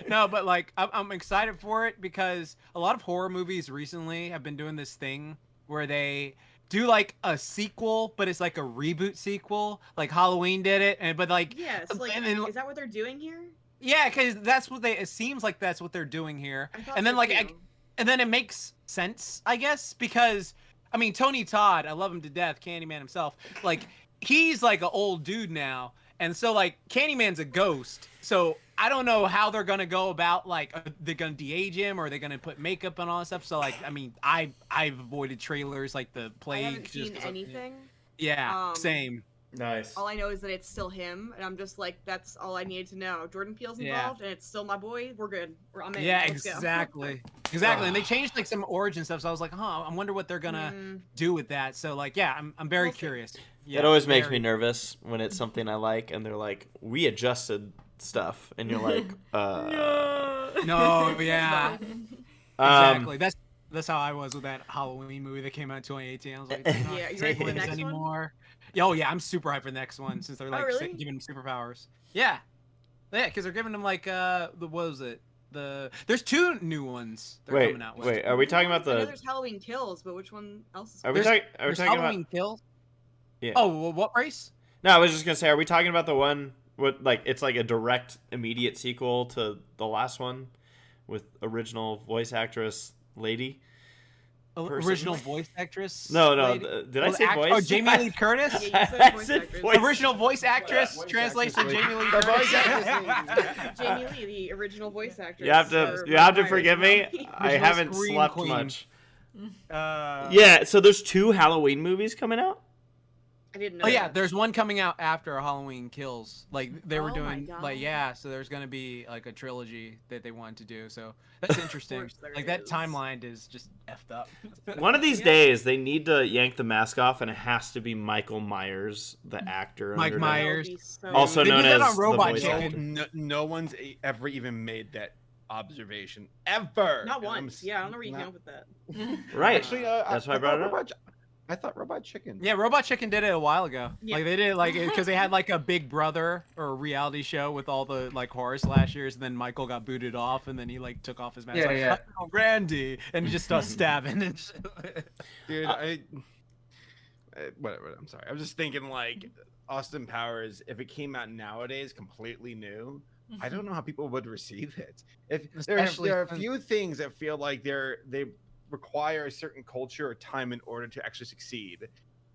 No, but like I'm excited for it because a lot of horror movies recently have been doing this thing where they do like a sequel, but it's like a reboot sequel. Like Halloween did it, and but like Yes. Like, and then, is that what they're doing here? yeah, because that's what they. It seems like that's what they're doing here. I thought And then so like too. and then it makes sense, I guess, because I mean Tony Todd, I love him to death, Candyman himself. Like he's like an old dude now, and so like Candyman's a ghost. So I don't know how they're gonna go about like they're gonna de-age him or they're gonna put makeup and all that stuff. So like I mean I've avoided trailers like the I plague. haven't just seen 'cause I'm- anything. Yeah, same. Nice. All I know is that it's still him, and I'm just like, that's all I needed to know. Jordan Peele's Yeah. involved, and it's still my boy. We're good. I'm in. Yeah, Let's go. exactly. Exactly. And they changed like some origin stuff. So I was like, huh, I wonder what they're gonna do with that. So like, yeah, I'm very We'll see. curious. Yeah, It always makes very- me nervous when it's something I like and they're like, we adjusted stuff, and you're like, No, yeah. Um, Exactly. That's how I was with that Halloween movie that came out in 2018. I was like, Yeah, not you ready for the taking this next one? anymore. Yeah, oh yeah, I'm super hyped for the next one since they're like really? giving him superpowers. Yeah, because they're giving him like what was it? There's 2 new ones they're coming out with. wait, are we talking about I know the? there's Halloween Kills, but which one else is? Are we There's- talking? Are we There's talking Halloween about? Kills. Yeah. Oh, well, what race? No, I was just gonna say, are we talking about the one? What like it's like a direct, immediate sequel to the last one, with original voice actress lady? Person. Original voice actress? No, lady? did I Oh, say voice? Oh, Jamie Lee Curtis? Yeah, you said I voice said actress. voice. Original voice actress. Voice Translation: actress. Jamie Lee The Curtis. voice actress. Jamie Lee, the original voice actress. You have for to Michael forgive me. Myers. I Original haven't Scream slept Queen. much. Uh, Yeah, so there's 2 Halloween movies coming out. I didn't know. Oh yeah, that. there's one coming out after Halloween Kills. Like they were Oh my doing, God. like yeah. So there's gonna be like a trilogy that they wanted to do. So that's interesting. course there Like that is. timeline is just effed up. One of these Yeah. days, they need to yank the mask off, and it has to be Michael Myers, the actor. Mike underneath. Myers. That would be so Also They known did that as on the Robot voice Chicken. actor. No one's ever even made that observation ever. Not And I'm once. s- Yeah, I don't know where you not- came up with that. Right. Actually, That's why I brought it up. I thought Robot Chicken. Yeah, Robot Chicken did it a while ago. Yeah. Like they did it like because they had like a Big Brother or a reality show with all the like horror slashers, and then Michael got booted off, and then he like took off his mask. Yeah, like, yeah. "Oh, Randy, and he just starts stabbing. And Dude, whatever. I'm sorry. I was just thinking like Austin Powers. If it came out nowadays, completely new, I don't know how people would receive it. If Especially there are a since- few things that feel like they require a certain culture or time in order to actually succeed,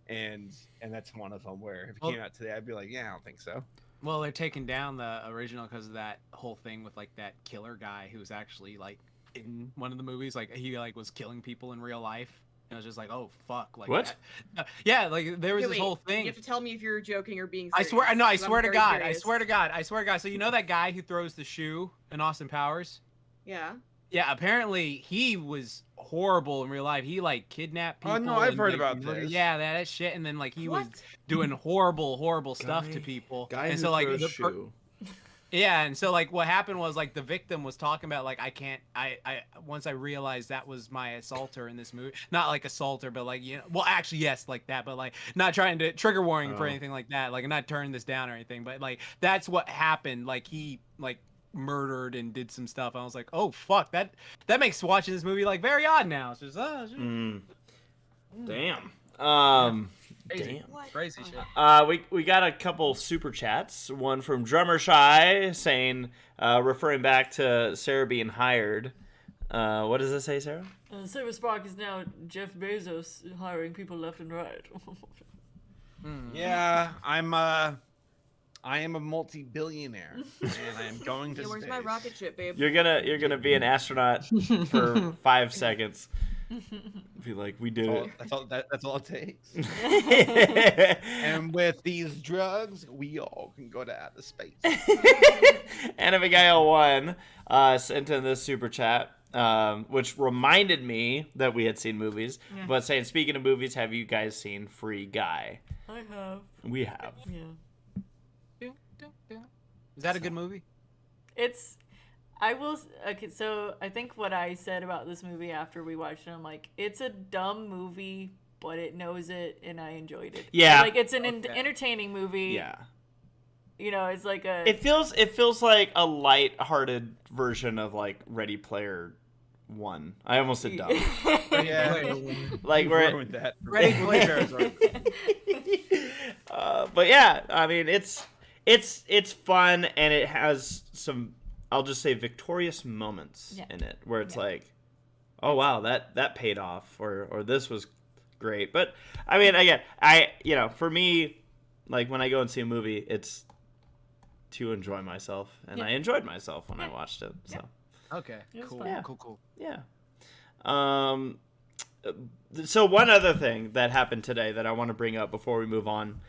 and that's one of them. Where if it came out today, I'd be like, yeah, I don't think so. well, they're taking down the original because of that whole thing with like that killer guy who was actually like in one of the movies. Like he like was killing people in real life. And I was just like, oh fuck, like What? Yeah, like there was Okay, this whole wait, thing. You have to tell me if you're joking or being I serious. swear, no, I 'cause I'm swear to very God, curious. I swear to God, I swear to God. So you know that guy who throws the shoe in Austin Powers? Yeah. Yeah, apparently he was horrible in real life. He like kidnapped people. Oh, no, I've and, heard like, about murdered- this. Yeah, that shit. And then like he was What? doing horrible stuff to Guy- people. Guy and who so like throws the shoe. yeah, and so like what happened was like the victim was talking about like I once I realized that was my assaulter in this movie, not like assaulter, but like well actually yes like that, but like not trying to trigger warning for Oh. anything like that, like I'm not turning this down or anything, but like that's what happened. Like he like murdered and did some stuff. I was like, oh fuck, that makes watching this movie like very odd now. It's just Damn. crazy, Damn. What? crazy shit. We got a couple super chats. One from Drummer Shy saying, referring back to Sarah being hired. What does it say, Sarah? Saberspark is now Jeff Bezos hiring people left and right. Yeah, I am a multi-billionaire, and I am going to Yeah, where's space. my rocket ship, babe? You're gonna be an astronaut for 5 seconds. Be like, we did it. That's all it takes. And with these drugs, we all can go to outer space. And Abigail 1 sent in this super chat, which reminded me that we had seen movies. Yeah. But saying, speaking of movies, have you guys seen Free Guy? I have. We have. Yeah. Is that a good movie? Okay, so I think what I said about this movie after we watched it, I'm like, it's a dumb movie, but it knows it, and I enjoyed it. Yeah. Like, it's an Okay. entertaining movie. Yeah. You know, it's like a... It feels like a light-hearted version of like Ready Player 1. I almost said dumb. Yeah, Like where with that. Ready Player. but yeah, I mean it's fun, and it has some, I'll just say, victorious moments Yeah. in it where it's Yeah. like, oh wow, that paid off, or this was great. But I mean, again, for me, like when I go and see a movie, it's to enjoy myself, and Yeah. I enjoyed myself when I watched it. So Okay, It was cool, fun. Yeah. cool. yeah. So one other thing that happened today that I want to bring up before we move on,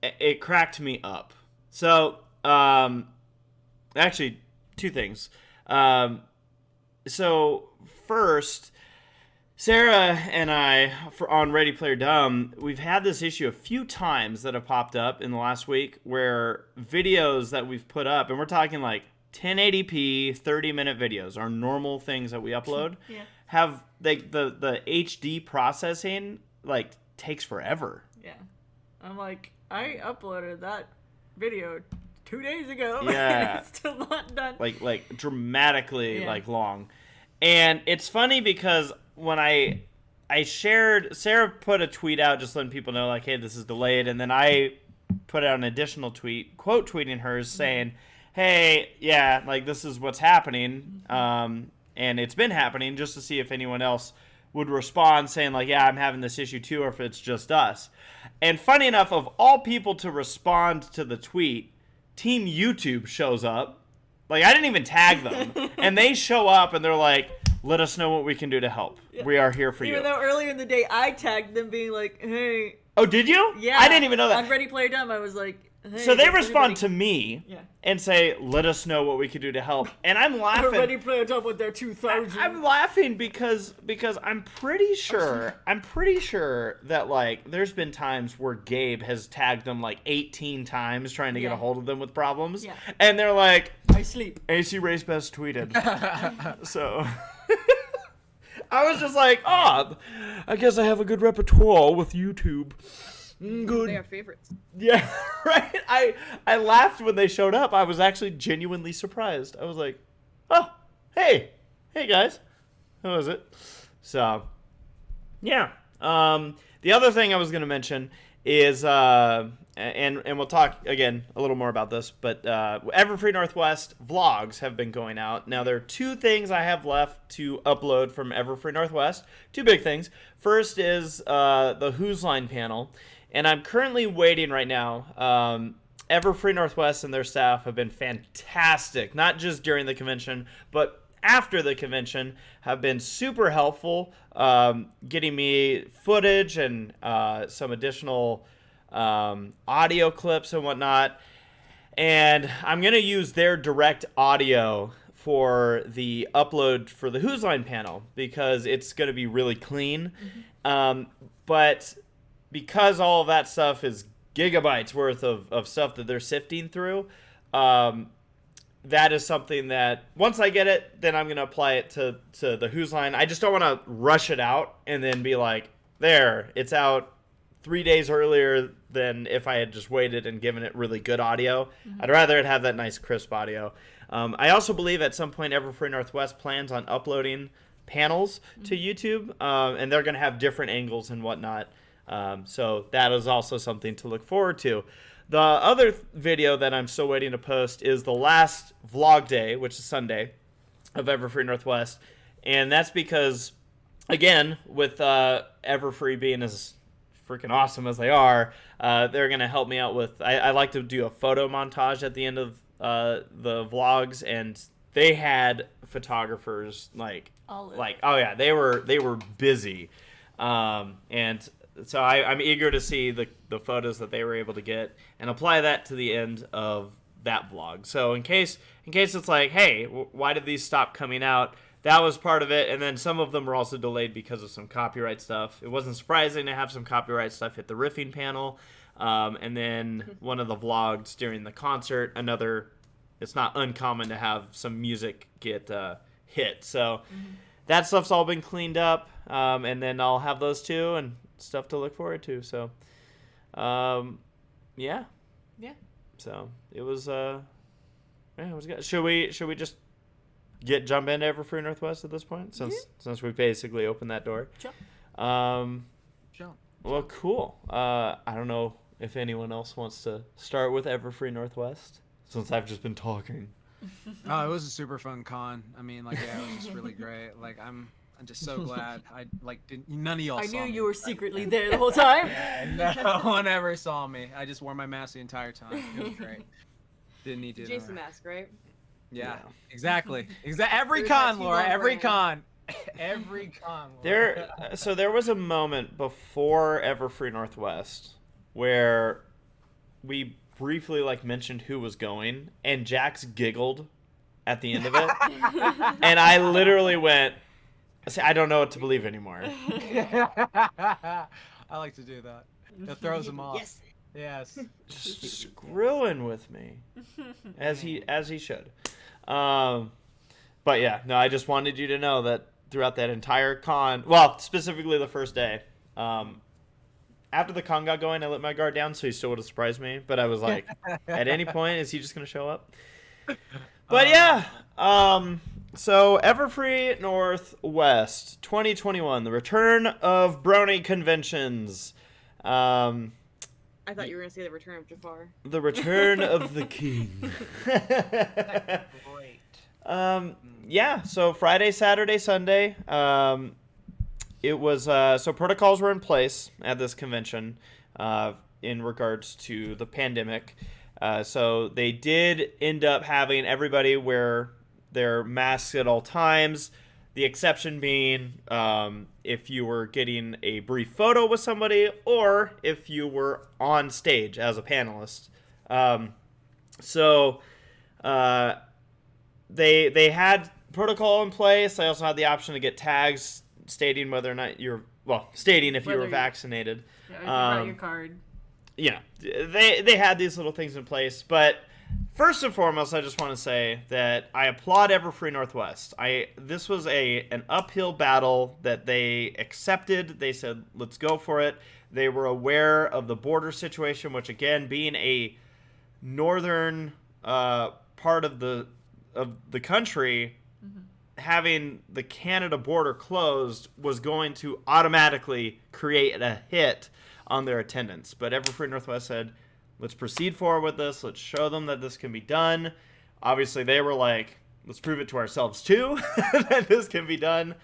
it cracked me up. So, actually, two things. So first, Sarah and I, on Ready Player Dumb, we've had this issue a few times that have popped up in the last week where videos that we've put up, and we're talking like 1080p, 30-minute videos, our normal things that we upload, Yeah. have like the HD processing like takes forever. Yeah. I'm like, I uploaded that video 2 days ago. Yeah. And it's still not done. Like dramatically Yeah. like long. And it's funny because when I shared, Sarah put a tweet out just letting people know like, hey, this is delayed, and then I put out an additional tweet, quote tweeting hers saying, hey, yeah, like this is what's happening, and it's been happening, just to see if anyone else would respond saying like, yeah, I'm having this issue too, or if it's just us. And funny enough, of all people to respond to the tweet, Team YouTube shows up. Like, I didn't even tag them. And they show up and they're like, let us know what we can do to help. We are here for Even you. though earlier in the day I tagged them being like, hey. Oh, did you? Yeah. I didn't even know On that. Ready Player Dumb, I was like, hey. So they does respond anybody- to me Yeah. and say, let us know what we can do to help. And I'm Or laughing. Ready Player Dumb with their 2000. I'm laughing because I'm pretty sure that like there's been times where Gabe has tagged them like 18 times trying to get Yeah. a hold of them with problems, Yeah. and they're like, I sleep. ACRacebest tweeted. So I was just like, I guess I have a good repertoire with YouTube. Good. They are favorites. Yeah, right. I laughed when they showed up. I was actually genuinely surprised. I was like, oh, hey guys, how was it? So, yeah. The other thing I was gonna mention is, and we'll talk again a little more about this, but Everfree Northwest vlogs have been going out. Now there are 2 things I have left to upload from Everfree Northwest. 2 big things. First is the Whose Line panel. And I'm currently waiting right now. Everfree Northwest and their staff have been fantastic, not just during the convention, but after the convention, have been super helpful, getting me footage and some additional audio clips and whatnot. And I'm going to use their direct audio for the upload for the Whose Line panel because it's going to be really clean. But because all of that stuff is gigabytes worth of stuff that they're sifting through, that is something that once I get it, then I'm going to apply it to the Whose Line. I just don't want to rush it out and then be like, there, it's out 3 days earlier than if I had just waited and given it really good audio. I'd rather it have that nice crisp audio. I also believe at some point Everfree Northwest plans on uploading panels to YouTube, and they're going to have different angles and whatnot. So that is also something to look forward to. The other video that I'm still waiting to post is the last vlog day, which is Sunday, of Everfree Northwest. And that's because, again, with Everfree being as freaking awesome as they are, they're going to help me out with... I like to do a photo montage at the end of the vlogs, and they had photographers they were busy. And so I'm eager to see the photos that they were able to get and apply that to the end of that vlog. So in case it's like, hey, why did these stop coming out? That was part of it, and then some of them were also delayed because of some copyright stuff. It wasn't surprising to have some copyright stuff hit the riffing panel, and then one of the vlogs during the concert, it's not uncommon to have some music get hit. So that stuff's all been cleaned up, and then I'll have those too, and stuff to look forward to. So, yeah. So it was it was good. Should we just jump into Everfree Northwest at this point, since we basically opened that door? Sure. Sure. Well, cool. I don't know if anyone else wants to start with Everfree Northwest, since I've just been talking. Oh, it was a super fun con. I mean, like, yeah, it was just really great. Like, I'm just so glad none of y'all I saw knew me. you were secretly there the whole time. No one ever saw me. I just wore my mask the entire time. It was great. Didn't need to. Jason mask, right? Yeah, exactly. Every There's con, that Laura. T-bone Every brand. con. Every con. Laura. There was a moment before Everfree Northwest where we briefly mentioned who was going, and Jax giggled at the end of it, and I literally went, I don't know what to believe anymore. I like to do that. It throws them off. Yes. Just screwing with me, as he should. But yeah, no, I just wanted you to know that throughout that entire con, well, specifically the first day, after the con got going, I let my guard down, so he still would have surprised me. But I was like, at any point, is he just gonna show up? But yeah, so Everfree Northwest 2021, the return of Brony conventions. I thought you were gonna say the return of Jafar. The return of the king. Great. Yeah, so Friday, Saturday, Sunday, it was, so protocols were in place at this convention, in regards to the pandemic. So they did end up having everybody wear their masks at all times. The exception being, if you were getting a brief photo with somebody, or if you were on stage as a panelist. They had protocol in place. They also had the option to get tags stating whether or not stating if you were vaccinated. Yeah, if you brought your card. Yeah, they had these little things in place, but First and foremost, I just want to say that I applaud Everfree Northwest. This was an uphill battle that they accepted. They said, let's go for it. They were aware of the border situation, which again, being a northern part of the country, having the Canada border closed was going to automatically create a hit on their attendance. But Everfree Northwest said, let's proceed forward with this. Let's show them that this can be done. Obviously, they were like, let's prove it to ourselves too, that this can be done.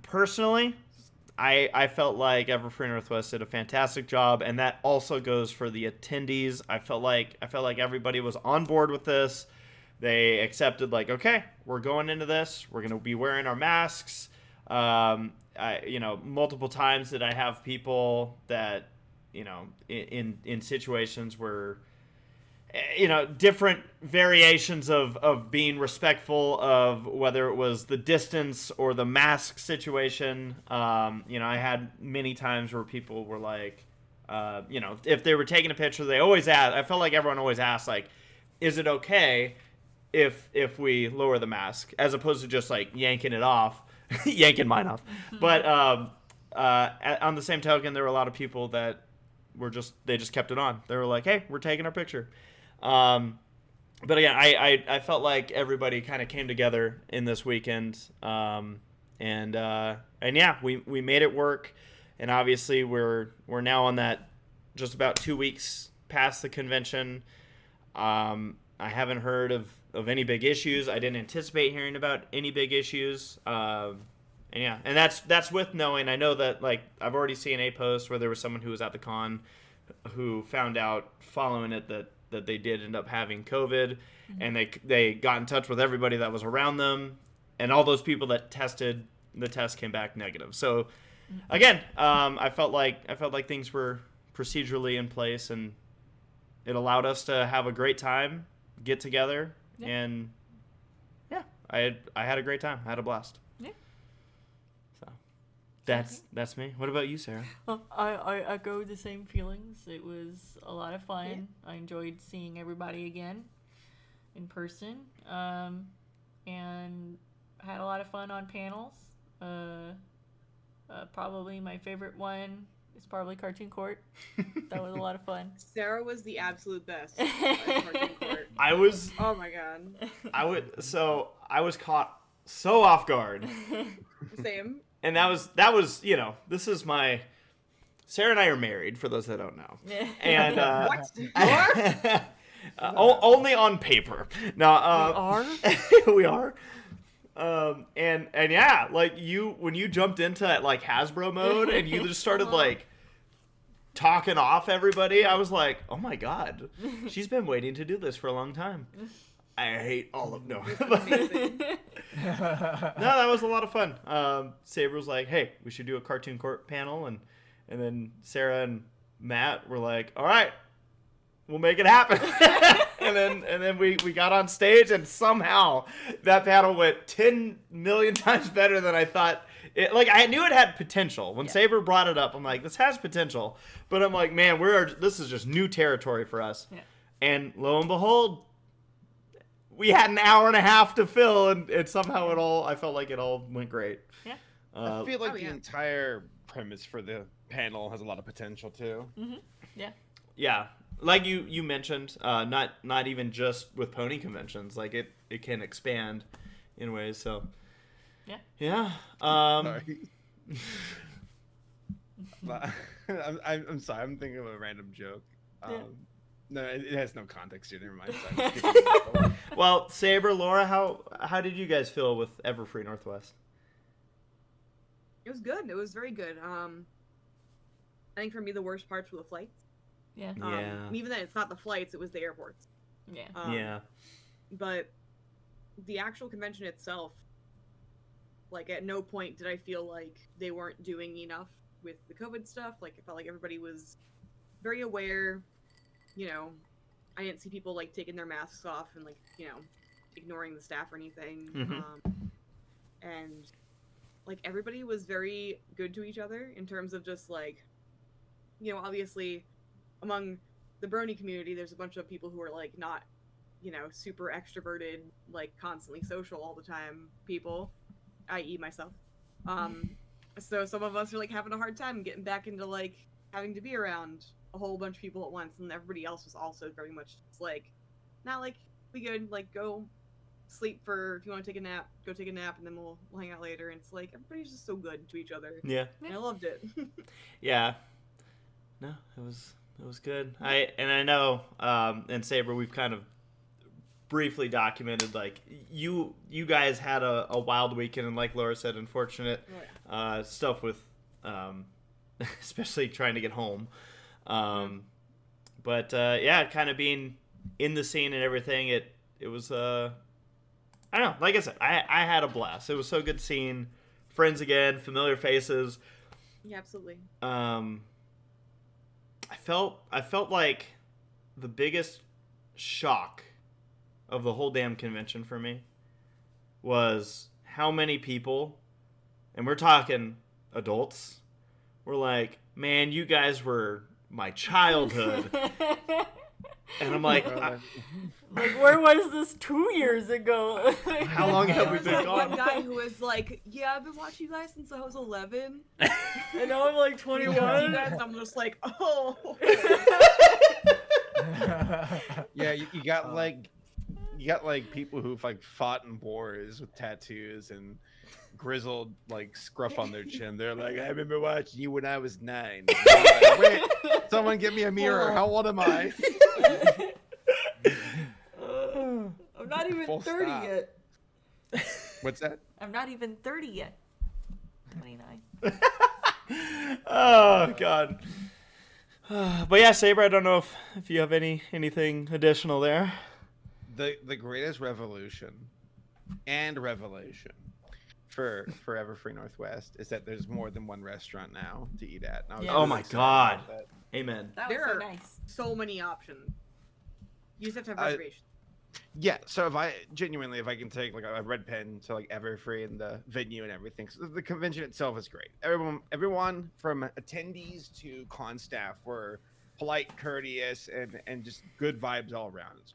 Personally, I felt like Everfree Northwest did a fantastic job, and that also goes for the attendees. I felt like everybody was on board with this. They accepted, like, okay, we're going into this. We're going to be wearing our masks. Multiple times did I have people that, in situations where, different variations of being respectful of whether it was the distance or the mask situation. I had many times where people were like, if they were taking a picture, they always asked. I felt like everyone always asked, like, is it okay if we lower the mask, as opposed to just like yanking it off, yanking mine off. But on the same token, there were a lot of people that they just kept it on. They were like, hey, we're taking our picture. But again, I felt like everybody kind of came together in this weekend. And yeah, we made it work. And obviously we're now on that just about 2 weeks past the convention. I haven't heard of any big issues. I didn't anticipate hearing about any big issues. And that's with knowing. I know that, like, I've already seen a post where there was someone who was at the con who found out following it that they did end up having COVID, and they got in touch with everybody that was around them, and all those people that tested, the test came back negative. So again, I felt like things were procedurally in place, and it allowed us to have a great time, get together, and yeah, I had a great time. I had a blast. Yeah. So that's me. What about you, Sarah? I echo the same feelings. It was a lot of fun. Yeah. I enjoyed seeing everybody again in person, and had a lot of fun on panels. Probably my favorite one is probably Cartoon Court. That was a lot of fun. Sarah was the absolute best at Cartoon Court. Oh my god. I was caught so off guard. Same. And that was this is my Sarah and I are married, for those that don't know. And what? Only on paper. No, we are. And yeah, like when you jumped into like Hasbro mode and you just started like talking off everybody, I was like, oh my god, she's been waiting to do this for a long time. I hate all of no. No, that was a lot of fun. Saber was like, hey, we should do a Cartoon Court panel, and then Sarah and Matt were like, all right, we'll make it happen. and then we got on stage, and somehow that panel went 10 million times better than I thought. I knew it had potential. When Saber brought it up, I'm like, this has potential. But I'm like, man, this is just new territory for us. Yeah. And lo and behold, we had an hour and a half to fill, and somehow I felt like it all went great. Yeah. I feel like the entire premise for the panel has a lot of potential too. Mm-hmm. Yeah. Yeah. Like you mentioned, not even just with pony conventions. Like it can expand in ways. So yeah. Yeah. Sorry. I'm sorry. I'm thinking of a random joke. No, it has no context here. Never mind. Well, Saber, Laura, how did you guys feel with Everfree Northwest? It was good. It was very good. I think for me the worst parts were the flights. Yeah. Even then, it's not the flights; it was the airports. Yeah. Yeah. But the actual convention itself, like, at no point did I feel like they weren't doing enough with the COVID stuff. Like, it felt like everybody was very aware. I didn't see people like taking their masks off and like ignoring the staff or anything. Mm-hmm. And like everybody was very good to each other in terms of just like, obviously among the brony community, there's a bunch of people who are like not, super extroverted, like constantly social all the time people, i.e. myself. So some of us are like having a hard time getting back into like having to be around a whole bunch of people at once, and everybody else was also very much just like, not like, we good, like go sleep for, if you want to take a nap, go take a nap, and then we'll hang out later. And it's like everybody's just so good to each other. Yeah. And I loved it. Yeah. No, it was good. I know in Saber we've kind of briefly documented like you guys had a wild weekend, and like Laura said, unfortunate stuff with especially trying to get home. But yeah, kind of being in the scene and everything, it was I don't know, like I said, I had a blast. It was so good seeing friends again, familiar faces. Yeah, absolutely. I felt like the biggest shock of the whole damn convention for me was how many people, and we're talking adults, were like, man, you guys were my childhood. And I'm like, like, where was this 2 years ago? how long have we There was been like gone? one guy who was like, yeah, I've been watching you guys since I was 11. And now I'm like 21. I'm just like, oh. Yeah, you got like people who've like fought in wars with tattoos and grizzled like scruff on their chin. They're like, I remember watching you when I was 9. Like, wait, someone give me a mirror. How old am I? I'm not even Full 30 stop. yet. What's that? I'm not even 30 yet. 29. Oh god. But yeah, Saber, I don't know if you have anything additional there. The greatest revolution and revelation for Everfree Northwest is that there's more than one restaurant now to eat at. And I was Yeah. Oh really my excited God. about that. Amen. That was There so are nice. so many options. You just have to have I- reservations. Yeah, so if I can take like a red pen to like Everfree and the venue and everything, so the convention itself is great. Everyone from attendees to con staff were polite, courteous, and just good vibes all around.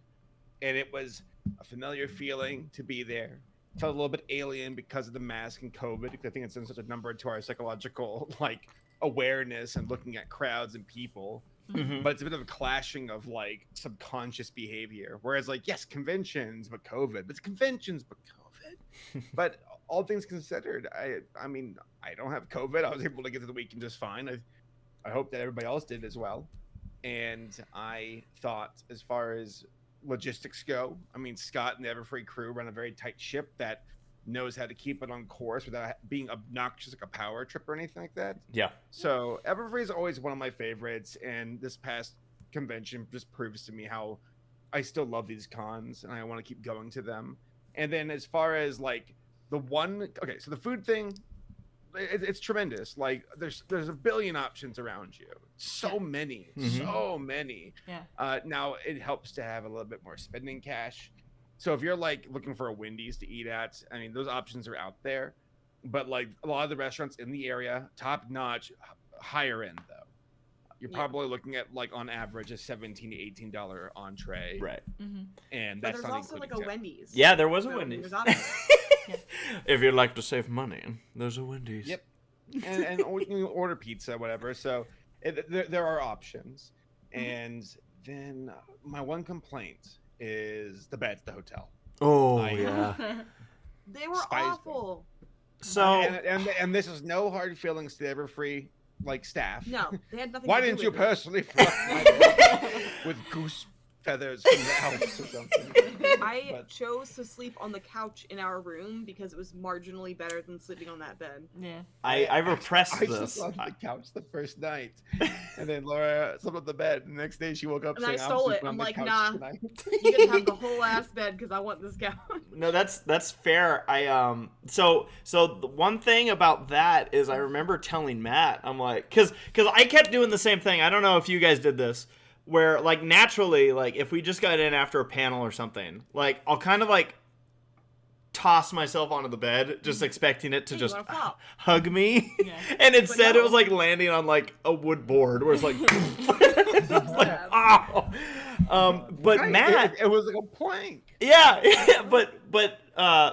And it was a familiar feeling to be there. Felt a little bit alien because of the mask and COVID, because I think it's done such a number to our psychological like awareness and looking at crowds and people. Mhm. But it's a bit of a clashing of like subconscious behavior. Whereas like, yes, conventions, but COVID. But it's conventions, but COVID. But all things considered, I mean, I don't have COVID. I was able to get to the weekend just fine. I hope that everybody else did as well. And I thought, as far as logistics go, I mean, Scott and the Everfree crew run a very tight ship that knows how to keep it on course without being obnoxious like a power trip or anything like that. Yeah. So Everfree is always one of my favorites, and this past convention just proves to me how I still love these cons and I want to keep going to them. And then as far as like so the food thing, it's tremendous. Like there's a billion options around you, so many. Yeah. Now it helps to have a little bit more spending cash. So if you're like looking for a Wendy's to eat at, I mean, those options are out there. But like a lot of the restaurants in the area, top notch, higher end though. You're probably looking at like on average a $17 to $18 entree, Right. Mm-hmm. and But that's there's not also like including a tip. Wendy's. Yeah, there was a So Wendy's. there's options. If you'd like to save money, there's a Wendy's. Yep. and you order pizza, whatever. So there are options. And then my one complaint is the beds, the hotel. Oh I- yeah. They were Spice them. awful. So And this is no hard feelings to the Everfree like staff. No, they had nothing Why to do didn't you with it. personally fluff my bed with goose feathers from the Alps or something? I But- chose to sleep on the couch in our room because it was marginally better than sleeping on that bed. Yeah. I repressed I this. slept on the couch the first night, and then Laura slept on the bed. And the next day she woke up And saying, I "I'm stole it. sleeping on I'm the like, couch nah. tonight." You can have the whole ass bed because I want this couch. No, that's fair. So the one thing about that is I remember telling Matt, I'm like, cause I kept doing the same thing. I don't know if you guys did this, where like naturally, like if we just got in after a panel or something, like I'll kind of like toss myself onto the bed, just expecting it to Hey, you just wanna flop? hug me, Yeah. and instead it no. was like landing on like a wood board where it's like. was like, oh. But Right, Matt, it was like a plank. yeah, but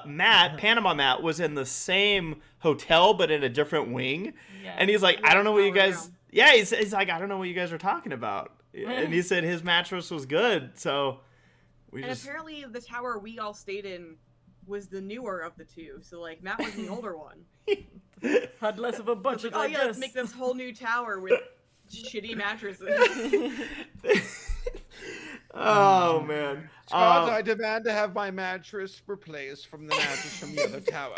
Matt, Panama Matt, was in the same hotel but in a different wing, Yeah. and he's like, I don't know what you Tower guys. down. Yeah, he's like, I don't know what you guys are talking about, and he said his mattress was good, so we And just. apparently, the tower we all stayed in was the newer of the two. So like Matt was the older one. Had less of a It's budget like, oh like yeah, let's this. make this whole new tower with shitty mattresses. Oh man. Scott, I demand to have my mattress replaced from the mattress from the other tower.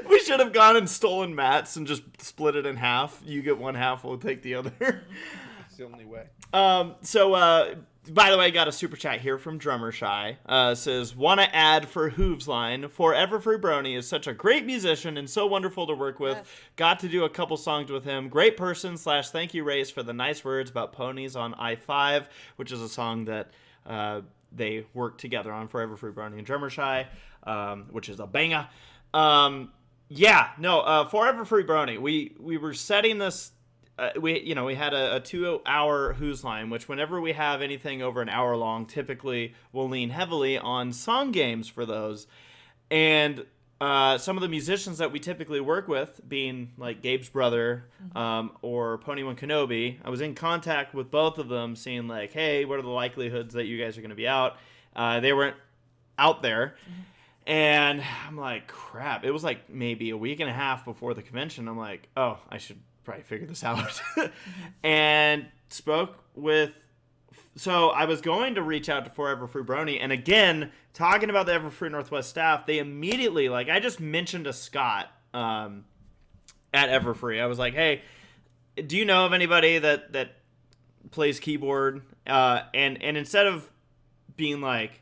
We should have gone and stolen Matt's and just split it in half. You get one half, we'll take the other. It's the only way. By the way, I got a super chat here from Drummershy. Says, want to add for Hooves line, for Everfree Brony is such a great musician and so wonderful to work with. Yes. Got to do a couple songs with him. Great person / thank you, Race, for the nice words about ponies on I-5, which is a song that they worked together on for Everfree Brony and Drummershy, which is a banger. For Everfree Brony, we were setting this. We had a 2-hour Who's line, which whenever we have anything over an hour long, typically we'll lean heavily on song games for those. And some of the musicians that we typically work with, being like Gabe's brother or Pony1 Kenobi, I was in contact with both of them, seeing like, hey, what are the likelihoods that you guys are going to be out? They weren't out there. And I'm like, crap. It was like maybe a week and a half before the convention. I'm like, oh, I should probably figure this out. And spoke with. So I was going to reach out to Forever Free Brony, and again, talking about the Everfree Northwest staff, they immediately, like, I just mentioned to Scott at Everfree. I was like, hey, do you know of anybody that plays keyboard? And instead of being like,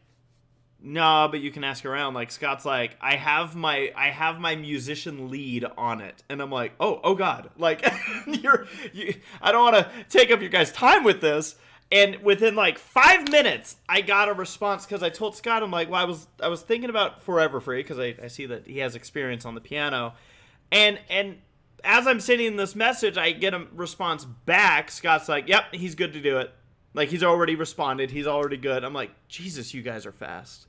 no, but you can ask around, like, Scott's like, I have my musician lead on it, and I'm like, oh God, like, I don't want to take up your guys' time with this. And within like 5 minutes, I got a response because I told Scott, I'm like, well, I was thinking about Forever Free because I see that he has experience on the piano, and as I'm sending this message, I get a response back. Scott's like, yep, he's good to do it. Like, he's already responded. He's already good. I'm like, Jesus, you guys are fast.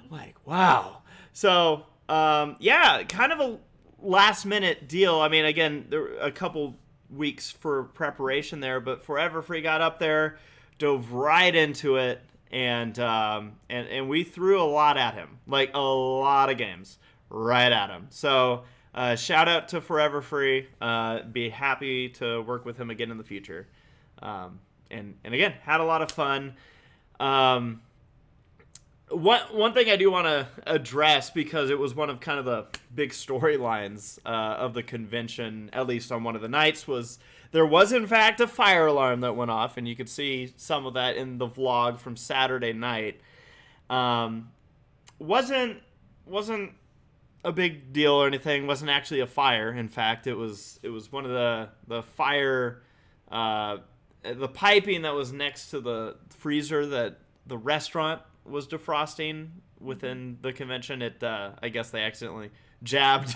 Like, wow. So, kind of a last-minute deal. I mean, again, there were a couple weeks for preparation there, but Forever Free got up there, dove right into it, and we threw a lot at him. Like, a lot of games right at him. So, shout out to Forever Free. Be happy to work with him again in the future. And again, had a lot of fun. One thing I do want to address, because it was one of kind of the big storylines of the convention, at least on one of the nights, was there was in fact a fire alarm that went off, and you could see some of that in the vlog from Saturday night. Wasn't a big deal or anything. Wasn't actually a fire. In fact, it was one of the fire. The piping that was next to the freezer that the restaurant was defrosting within the convention, I guess they accidentally jabbed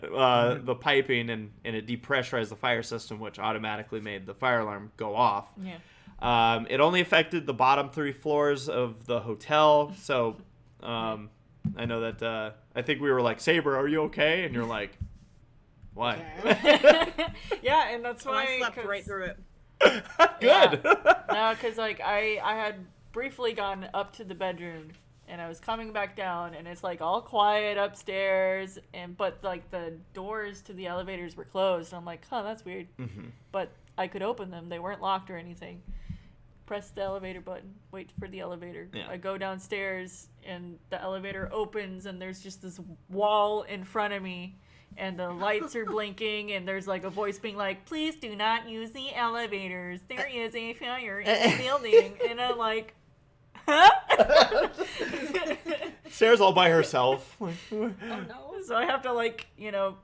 the piping and it depressurized the fire system, which automatically made the fire alarm go off. Yeah. It only affected the bottom 3 floors of the hotel, so I know that I think we were like, Saber, are you okay? And you're like, why? Yeah, and that's So why I slept right through it. Good. No, because like I had briefly gone up to the bedroom and I was coming back down and it's like all quiet upstairs, but like the doors to the elevators were closed. I'm like, huh, that's weird. But I could open them. They weren't locked or anything. Press the elevator button, wait for the elevator. Yeah. I go downstairs and the elevator opens and there's just this wall in front of me. And the lights are blinking, and there's like a voice being like, please do not use the elevators. There is a fire in the building. And I'm like, huh? Sarah's all by herself. Like, Oh no. So I have to like,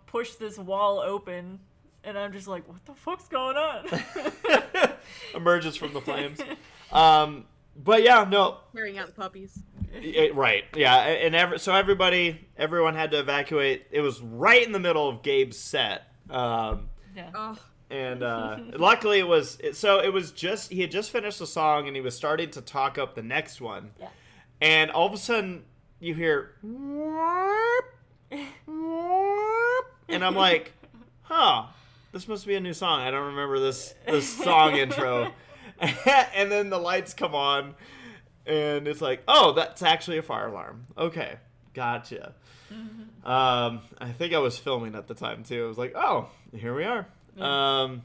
push this wall open. And I'm just like, what the fuck's going on? emerges from the flames. But yeah, no. Wearing out the puppies. Right, yeah, and so everyone had to evacuate. It was right in the middle of Gabe's set, Yeah. Oh. And luckily it was just he had just finished the song and he was starting to talk up the next one. Yeah. And all of a sudden you hear "Warp, warp," and I'm like, huh, this must be a new song. I don't remember this song intro. And then the lights come on and it's like, oh, that's actually a fire alarm. Okay, gotcha. I think I was filming at the time too. I was like, oh, here we are. Yeah.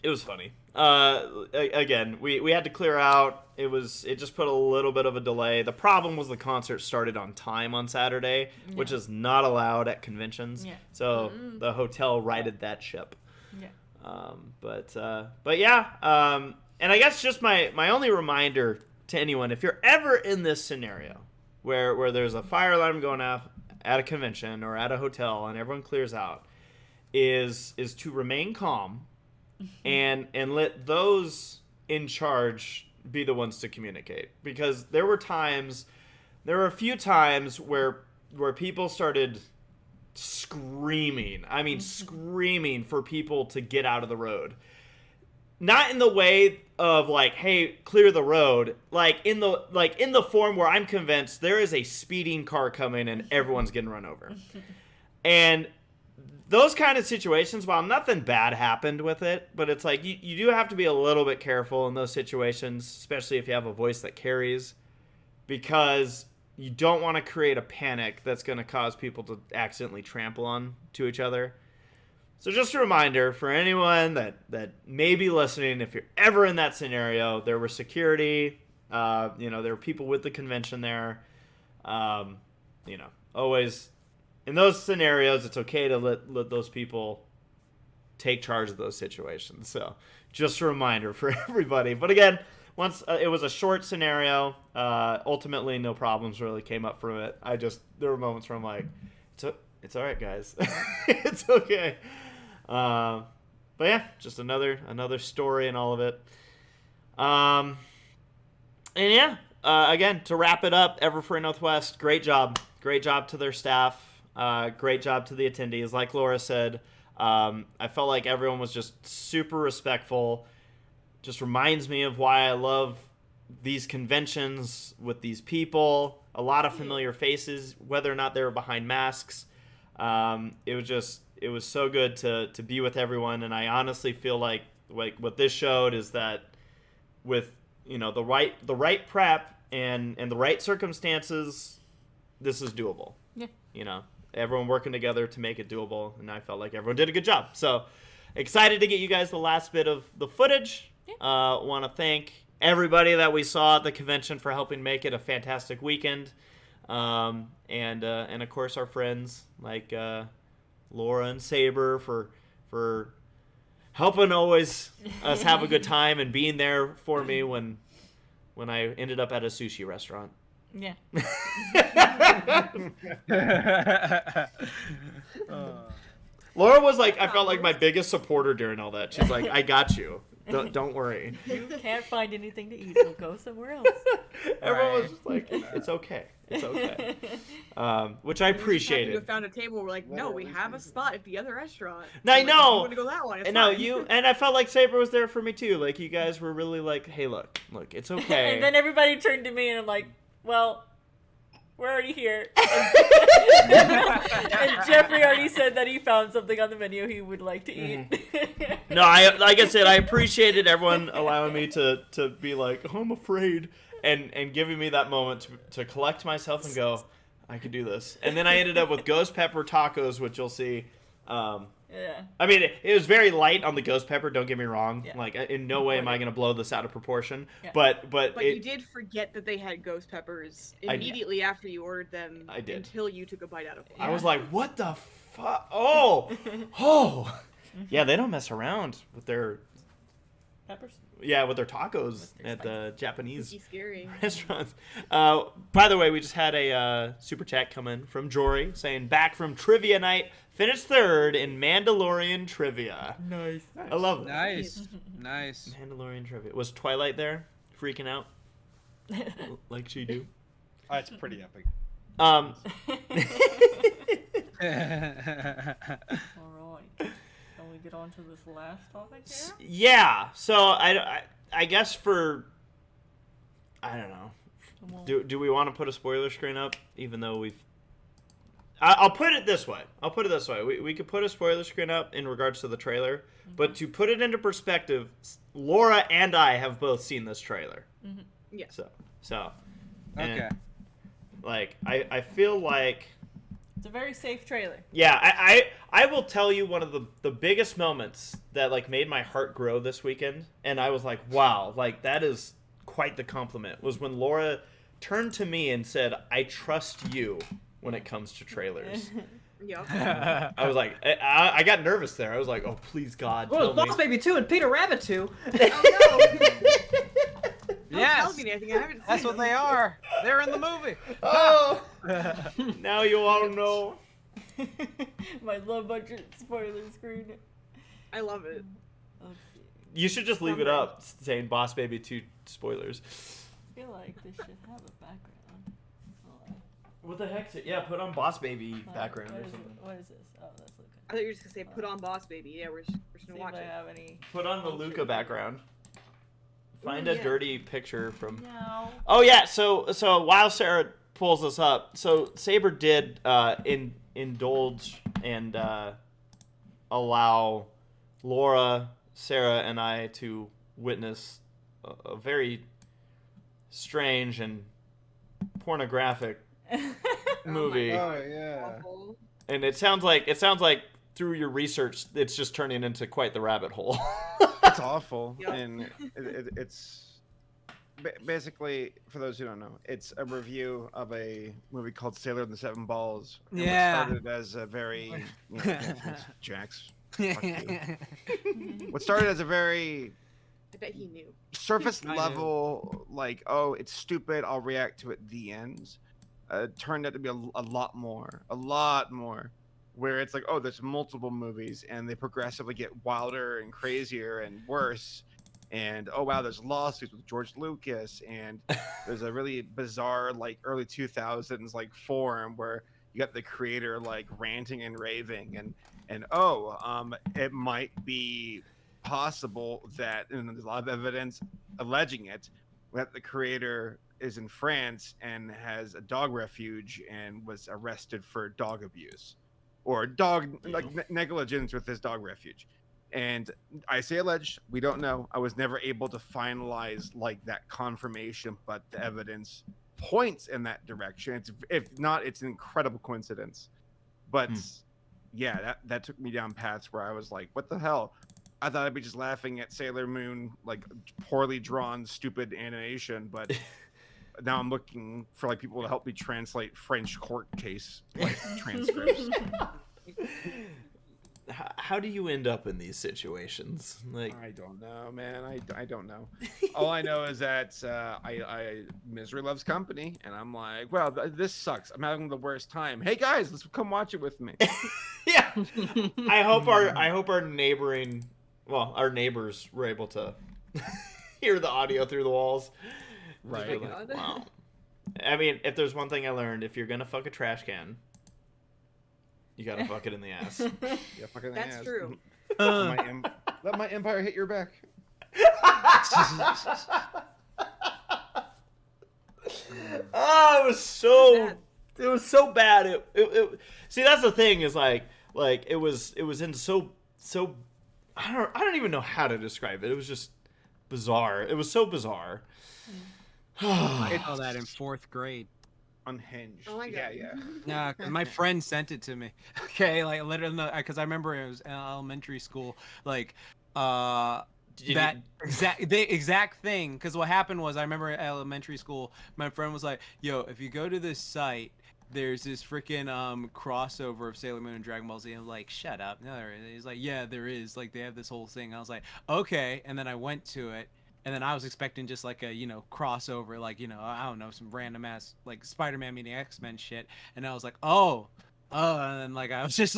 It was funny. Again, we had to clear out. It just put a little bit of a delay. The problem was the concert started on time on Saturday, which is not allowed at conventions. Yeah. So the hotel righted that ship. Yeah. But yeah. And I guess just my only reminder to anyone, if you're ever in this scenario where there's a fire alarm going off at a convention or at a hotel and everyone clears out, is to remain calm and let those in charge be the ones to communicate. Because there were a few times where people started screaming. I mean, screaming for people to get out of the road. Not in the way of like, hey, clear the road. Like in the form where I'm convinced there is a speeding car coming and everyone's getting run over. And those kind of situations, while nothing bad happened with it, but it's like you do have to be a little bit careful in those situations, especially if you have a voice that carries, because you don't want to create a panic that's going to cause people to accidentally trample on to each other. So just a reminder for anyone that may be listening, if you're ever in that scenario, there were security, there were people with the convention there. Always in those scenarios, it's okay to let those people take charge of those situations. So just a reminder for everybody. But again, once it was a short scenario, ultimately no problems really came up from it. There were moments where I'm like, it's all right, guys. It's okay. But yeah, just another story and all of it. And yeah, again, to wrap it up, Everfree Northwest, great job to their staff, great job to the attendees. Like Laura said, I felt like everyone was just super respectful. Just reminds me of why I love these conventions with these people. A lot of familiar faces, whether or not they were behind masks. It was so good to be with everyone, and I honestly feel like what this showed is that with the right prep and the right circumstances, this is doable. Yeah. Everyone working together to make it doable, and I felt like everyone did a good job. So excited to get you guys the last bit of the footage. Yeah. Want to thank everybody that we saw at the convention for helping make it a fantastic weekend, and of course our friends like Laura and Saber for helping always us have a good time and being there for me when I ended up at a sushi restaurant. Yeah. Laura was like, I felt like my biggest supporter during all that. She's like, I got you. Don't worry. You can't find anything to eat, so go somewhere else. Everyone was just like, it's okay. It's okay. Which I appreciated. We found a table. We're like, no, we have a spot at the other restaurant. I So, know. Like, you want to go that one? It's No, fine. and I felt like Saber was there for me too. Like you guys were really like, hey, look, it's okay. And then everybody turned to me and I'm like, well, we're already here. And Jeffrey already said that he found something on the menu he would like to eat. No, like I said, I appreciated everyone allowing me to be like, oh, I'm afraid, and giving me that moment to collect myself and go, I could do this. And then I ended up with ghost pepper tacos, which you'll see. Yeah. I mean, it was very light on the ghost pepper. Don't get me wrong. Yeah. Like, in no way am I going to blow this out of proportion. Yeah. But you did forget that they had ghost peppers immediately after you ordered them. I did. Until you took a bite out of them. I was like, what the fuck? Oh. Yeah, they don't mess around with their Peppers? Yeah, with their tacos With their at the Japanese Pretty scary. restaurants. By the way, we just had a super chat come in from Jory saying, back from trivia night, finished third in Mandalorian trivia. Nice. I love that. Nice. Mandalorian trivia. Was Twilight there, freaking out like she do? Oh, it's pretty epic. Alright. Shall we get on to this last topic here? Yeah. So I guess I don't know. Do we want to put a spoiler screen up, even though we've... I'll put it this way. We could put a spoiler screen up in regards to the trailer, but to put it into perspective, Laura and I have both seen this trailer. Mm-hmm. Yeah. So. Okay. Like, I feel like... It's a very safe trailer. Yeah, I will tell you one of the biggest moments that, like, made my heart grow this weekend, and I was like, wow, like, that is quite the compliment, was when Laura turned to me and said, I trust you when it comes to trailers. Yep. I was like, I got nervous there. I was like, oh, please, God, Well, tell me. Boss Baby 2 and Peter Rabbit 2. Oh no! Yes. Don't tell me anything. I haven't seen That's what them. they are. They're in the movie. Oh! Now you all know. My low budget spoiler screen. I love it. You should just leave it up saying Boss Baby 2 spoilers. I feel like this should have a background. What the heck's it? Yeah, put on Boss Baby background What or is something. What is this? Oh, that's Luca. I thought you were just gonna say put on Boss Baby. Yeah, we're just See gonna if watch I it. have any. Put on the Luca background. Find Ooh, a yeah. dirty picture from... No. Oh, yeah, so while Sarah pulls this up, so Saber did indulge and allow Laura, Sarah, and I to witness a very strange and pornographic movie. Oh Oh yeah. Awful. And it sounds like through your research, it's just turning into quite the rabbit hole. It's awful, Yep. and it's basically, for those who don't know, it's a review of a movie called Sailor and the Seven Balls. And Yeah. What started as a very Jax. Fuck you. What started as a very I bet he knew. surface I level, like, oh, it's stupid, I'll react to it, the end, turned out to be a lot more, where it's like, oh, there's multiple movies, and they progressively get wilder and crazier and worse, and oh wow, there's lawsuits with George Lucas, and there's a really bizarre, like, early 2000s, like, forum where you got the creator, like, ranting and raving, and it might be possible that, and there's a lot of evidence alleging it, that the creator is in France and has a dog refuge and was arrested for dog abuse or dog negligence with his dog refuge. And I say alleged, we don't know. I was never able to finalize like that confirmation, but the evidence points in that direction. If not, it's an incredible coincidence. But yeah, that took me down paths where I was like, what the hell? I thought I'd be just laughing at Sailor Moon, like poorly drawn, stupid animation, but now I'm looking for like people to help me translate French court case like transcripts. How do you end up in these situations? Like, I don't know, man. I don't know. All I know is that I misery loves company, and I'm like, well, this sucks. I'm having the worst time. Hey guys, let's come watch it with me. yeah. I hope our neighboring, well, our neighbors were able to hear the audio through the walls. Right. Oh my God. Wow. I mean, if there's one thing I learned, if you're gonna fuck a trash can, you gotta fuck it in the ass. Yeah, fucking That's ass. true. Let my empire hit your back. Oh, it was so Bad. it was so bad. It see, that's the thing is like it was in so I don't even know how to describe it. It was just bizarre. It was so bizarre. I saw that in 4th grade. Unhinged. Oh my Yeah, God. yeah. My friend sent it to me. Okay, like literally, because I remember it was in elementary school. Like, the exact thing. Because what happened was, I remember in elementary school, my friend was like, "Yo, if you go to this site, there's this freaking crossover of Sailor Moon and Dragon Ball Z." I'm like, "Shut up!" No, there is. He's like, "Yeah, there is. Like, they have this whole thing." I was like, "Okay," and then I went to it. And then I was expecting just like a, crossover, like, I don't know, some random ass, like Spider-Man meeting X-Men shit. And I was like, oh, oh, and then like I was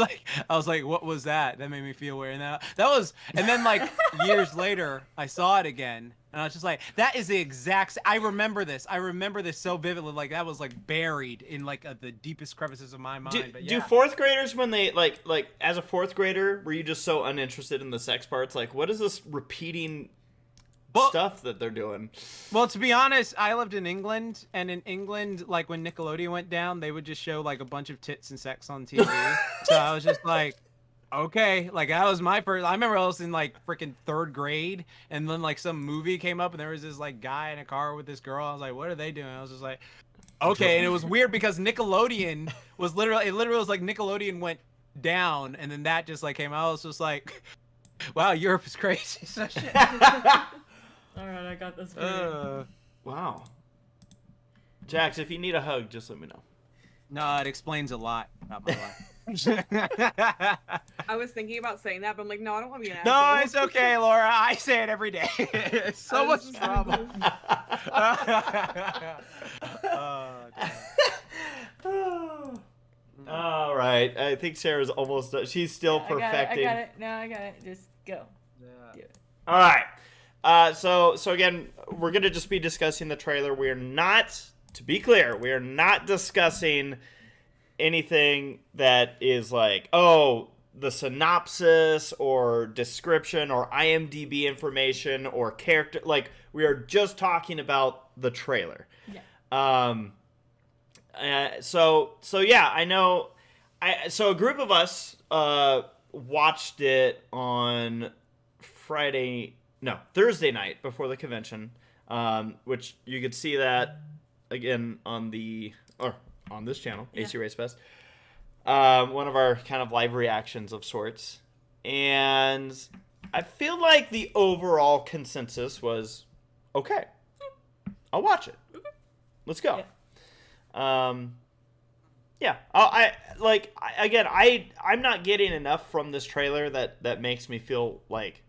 like, what was that? That made me feel weird. And that was, and then like years later, I saw it again, and I was just like, that is the exact. I remember this. I remember this so vividly. Like that was like buried in like the deepest crevices of my mind. But Do yeah. fourth graders, when they like as a fourth grader, were you just so uninterested in the sex parts? Like, what is this repeating stuff that they're doing? Well, to be honest, I lived in England, and in England, like when Nickelodeon went down, they would just show like a bunch of tits and sex on TV. So I was just like, okay, like that was my first. I remember I was in like freaking third grade, and then like some movie came up, and there was this like guy in a car with this girl. I was like, what are they doing? I was just like, okay, and it was weird because Nickelodeon was literally was like Nickelodeon went down, and then that just like came out. I was just like, wow, Europe is crazy. So shit. All right, I got this. Wow. Jax, if you need a hug, just let me know. No, it explains a lot about my life. I was thinking about saying that, but I'm like, no, I don't want to be an No, asshole. it's okay, Laura. I say it every day. It's so much trouble. All right. I think Sarah's almost done. She's still perfecting. I got it. No, I got it. Just go. Do it. All right. So again, we're gonna just be discussing the trailer. We are not, to be clear, we are not discussing anything that is like, oh, the synopsis or description or IMDb information or character. Like, we are just talking about the trailer. Yeah. So yeah, I know. So a group of us watched it on Thursday night before the convention, which you could see that again on this channel, Yeah. ACRacebest. One of our kind of live reactions of sorts, and I feel like the overall consensus was okay. I'll watch it. Let's go. Yeah. I'm not getting enough from this trailer that makes me feel like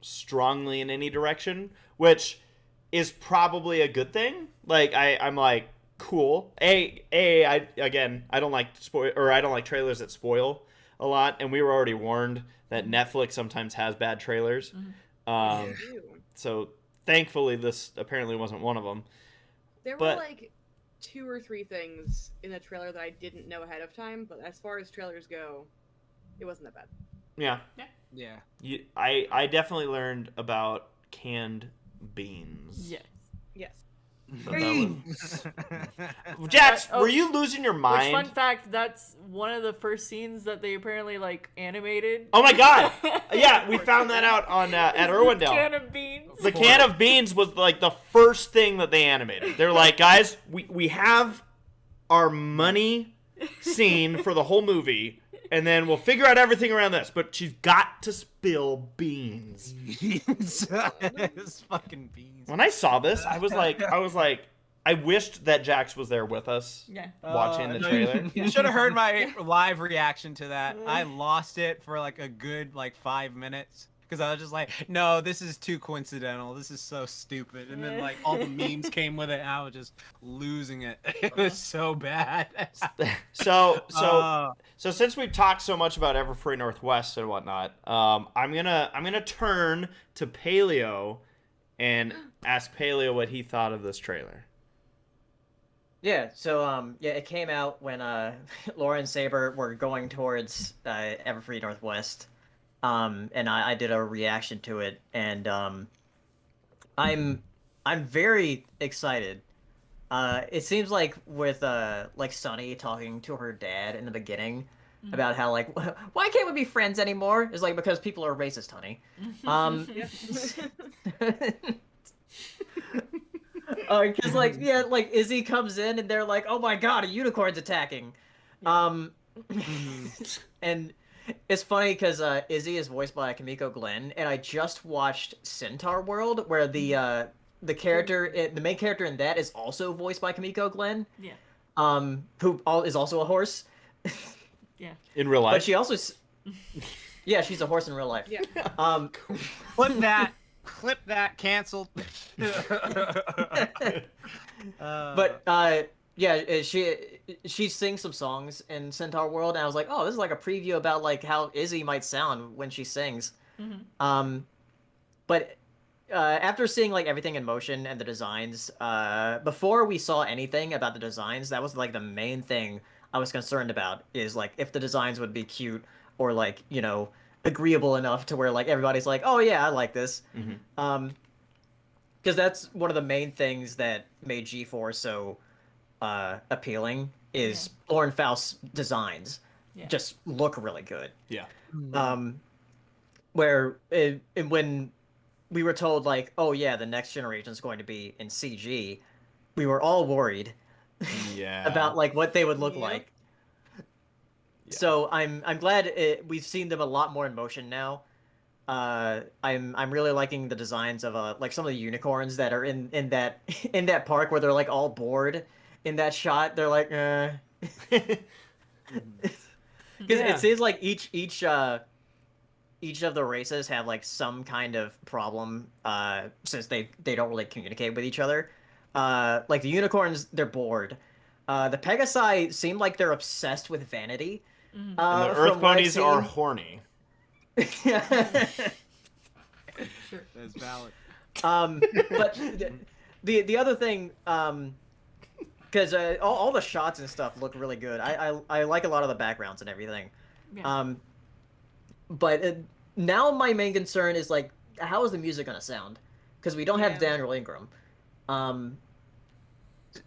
strongly in any direction, which is probably a good thing. Like I'm like, cool. I don't like trailers that spoil a lot, and we were already warned that Netflix sometimes has bad trailers. So thankfully this apparently wasn't one of them. There were like 2 or 3 things in the trailer that I didn't know ahead of time, but as far as trailers go, it wasn't that bad. Yeah. Yeah. I definitely learned about canned beans. Yes. Yes. So Jax, were you losing your mind? Which, fun fact, that's one of the first scenes that they apparently like animated. Oh my god! Yeah, we found that out on at Irwindale. Can of beans. The can of beans was like the first thing that they animated. They're like, guys, we have our money scene for the whole movie, and then we'll figure out everything around this. But she's got to spill beans. It's fucking beans. When I saw this, I was like, I wished that Jax was there with us. Yeah. Watching the No, trailer. You should have heard my live reaction to that. I lost it for like a good 5 minutes because I was just like, no, this is too coincidental. This is so stupid. And then like all the memes came with it, and I was just losing it. It was so bad. So since we've talked so much about Everfree Northwest and whatnot, I'm gonna turn to Paleo and ask Paleo what he thought of this trailer. Yeah, so it came out when Laura and Saber were going towards Everfree Northwest, and I did a reaction to it, and I'm very excited. It seems like with Sunny talking to her dad in the beginning about how like, why can't we be friends anymore? It's like, because people are racist, honey. Because like Izzy comes in and they're like, oh my god, a unicorn's attacking. And it's funny because Izzy is voiced by Kimiko Glenn, and I just watched Centaur World, where the main character in that is also voiced by Kimiko Glenn. Yeah. Who is also a horse. Yeah. In real life. But she also, yeah, she's a horse in real life. Yeah. Clip that, canceled. But yeah, she sings some songs in Centaur World, and I was like, oh, this is like a preview about like how Izzy might sound when she sings. But after seeing like everything in motion and the designs, before we saw anything about the designs, that was like the main thing I was concerned about, is like if the designs would be cute or like, you know, agreeable enough to where like everybody's like, oh yeah, I like this. Because that's one of the main things that made G4 so appealing, is Lauren Faust's designs just look really good. Yeah. When we were told like, oh yeah, the next generation is going to be in CG, we were all worried about like what they would look like. So I'm glad we've seen them a lot more in motion now. I'm really liking the designs of like some of the unicorns that are in that in that park where they're like all bored in that shot. They're like, because it seems like each of the races have like some kind of problem, since they don't really communicate with each other. Like the unicorns, they're bored. The Pegasi seem like they're obsessed with vanity. And the Earth ponies are horny. That's valid. But the other thing, because all the shots and stuff look really good. I like a lot of the backgrounds and everything. But now my main concern is like, how is the music gonna sound? Because we don't have Daniel Ingram.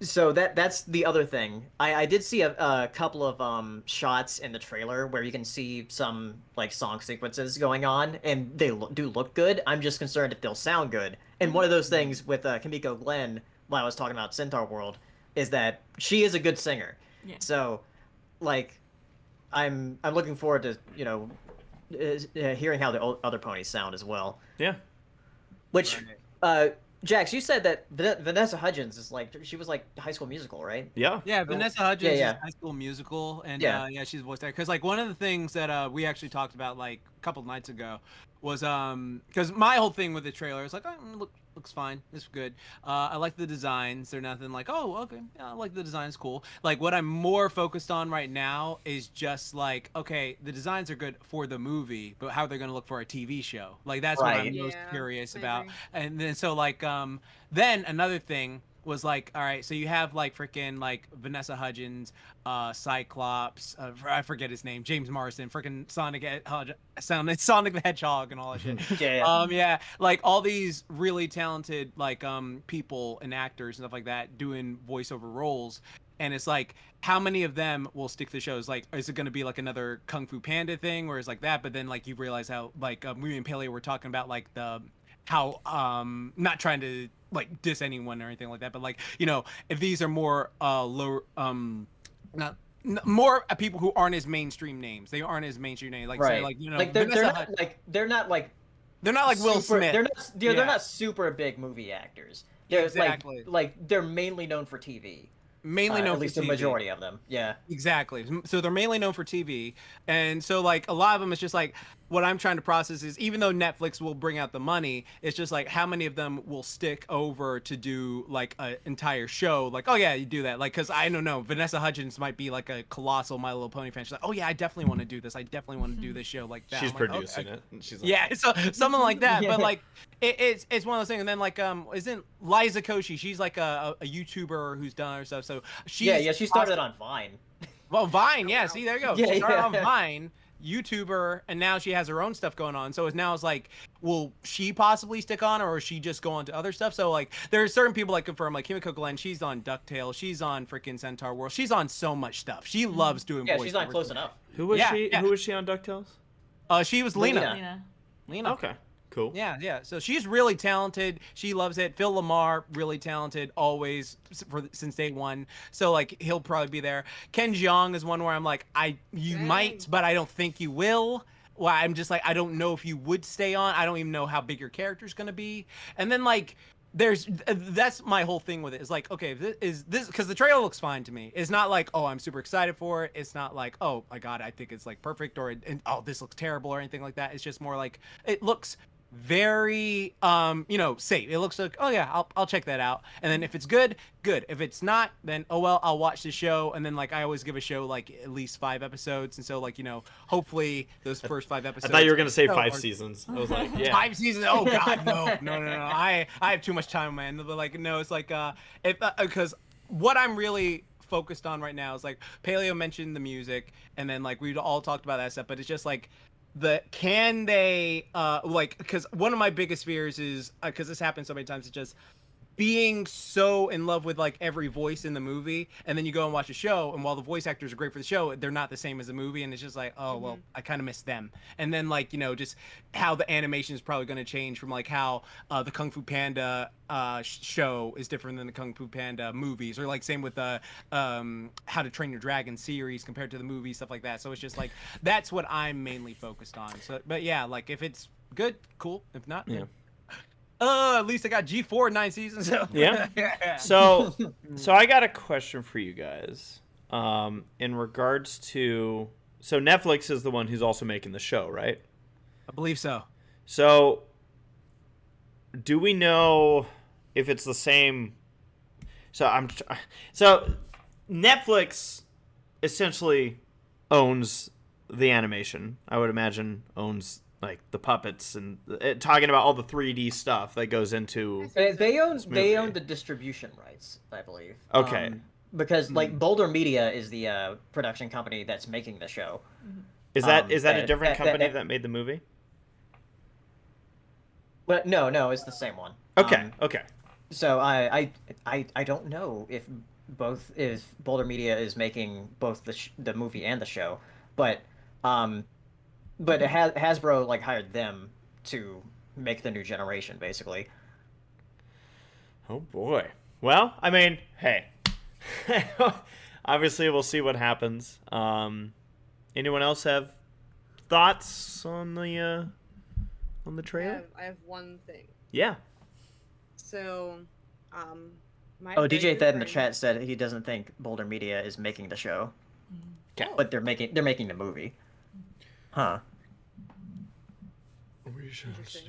So that's the other thing. I did see a couple of shots in the trailer where you can see some like song sequences going on, and they do look good. I'm just concerned if they'll sound good. And one of those things with Kimiko Glenn, while I was talking about Centaur World, is that she is a good singer. So, like, I'm looking forward to hearing how the other ponies sound as well. Yeah. Which, Jax, you said that Vanessa Hudgens is like, she was like High School Musical, right? Yeah. Yeah, Vanessa Hudgens is High School Musical, and she's voiced there. Because like one of the things that we actually talked about like a couple of nights ago was because my whole thing with the trailer is like, oh, looks fine, it's good. I like the designs. They're nothing like, oh, okay, yeah, I like the designs, cool. Like what I'm more focused on right now is just like, okay, the designs are good for the movie, but how they're gonna look for a TV show. Like that's what I'm most curious about. And then so like then another thing was like, all right, so you have like freaking like Vanessa Hudgens, Cyclops, I forget his name, James Marsden, freaking Sonic the Hedgehog and all that shit. Like all these really talented like people and actors and stuff like that doing voiceover roles. And it's like, how many of them will stick to shows? Like, is it going to be like another Kung Fu Panda thing, or is like that? But then like you realize how like me and Paleo were talking about like how not trying to like diss anyone or anything like that, but like, you know, if these are more lower more people who aren't as mainstream names, they aren't as mainstream names, like say like, you know, like they're not like Will Smith. They're not super big movie actors. They're like they're mainly known for TV. Mainly known at least for the TV. majority of them. Yeah. Exactly. So they're mainly known for TV. And so like a lot of them, it's just like, what I'm trying to process is, even though Netflix will bring out the money, it's just like how many of them will stick over to do like an entire show. Like, oh yeah, you do that. Like, cause I don't know, Vanessa Hudgens might be like a colossal My Little Pony fan. She's like, oh yeah, I definitely want to do this. I definitely want to do this show like that. She's like, producing it. And she's like, yeah, so something like that. But like, it's one of those things. And then like, isn't Liza Koshy? She's like a YouTuber who's done her stuff. So she's she started on Vine. Well, Vine, yeah. See, there you go. Yeah, She started on Vine, YouTuber, and now she has her own stuff going on. So it's like, will she possibly stick on, or she just go on to other stuff? So like, there are certain people like confirm, like Kimiko Glenn, she's on DuckTales, she's on freaking Centaur World, she's on so much stuff. She loves doing voice. Yeah, she's not Close Enough. Who was she? Yeah. Who was she on DuckTales? She was Lena. Okay. Cool. Yeah. So she's really talented. She loves it. Phil Lamar, really talented, always since day one. So like he'll probably be there. Ken Jeong is one where I'm like, you might, but I don't think you will. Well, I'm just like, I don't know if you would stay on. I don't even know how big your character's gonna be. And then like, that's my whole thing with it. Is like, okay, this because the trailer looks fine to me. It's not like, oh, I'm super excited for it. It's not like, oh my god, I think it's like perfect, or oh, this looks terrible or anything like that. It's just more like it looks very safe. It looks like, oh yeah, I'll check that out. And then if it's good. If it's not, then oh well, I'll watch the show. And then like I always give a show like at least 5 episodes, and so like hopefully those first 5 I episodes. thought you were gonna say so- 5 seasons. I was like, yeah. 5 seasons. Oh god, no. I have too much time, man. But like no, it's like because what I'm really focused on right now is like Paleo mentioned the music, and then like we've all talked about that stuff, but it's just like can they because one of my biggest fears is because this happens so many times, it's just being so in love with like every voice in the movie, and then you go and watch a show, and while the voice actors are great for the show, they're not the same as the movie, and it's just like, oh well, I kind of miss them. And then like just how the animation is probably going to change from like how the Kung Fu Panda show is different than the Kung Fu Panda movies, or like same with the How to Train Your Dragon series compared to the movie, stuff like that. So it's just like that's what I'm mainly focused on. So but yeah, like if it's good, cool. If not, Yeah. at least I got G4 in 9 seasons. So. Yeah. So I got a question for you guys. In regards to, so Netflix is the one who's also making the show, right? I believe so. So do we know if it's the same? So Netflix essentially owns the animation. I would imagine owns like the puppets and talking about all the 3D stuff that goes into. They own movie. the distribution rights, I believe. Okay. Because like Boulder Media is the production company that's making the show. Is that a different company that- that made the movie? But no, it's the same one. Okay. Okay. So I don't know if Boulder Media is making both the movie and the show, but Hasbro like hired them to make the new generation basically. Oh boy. Well, I mean, hey. Obviously, we'll see what happens. Anyone else have thoughts on the trailer? I have one thing. Yeah. So, my Oh, very DJ good Thed in the friend- chat said he doesn't think Boulder Media is making the show, Okay. but they're making the movie. Huh. Interesting.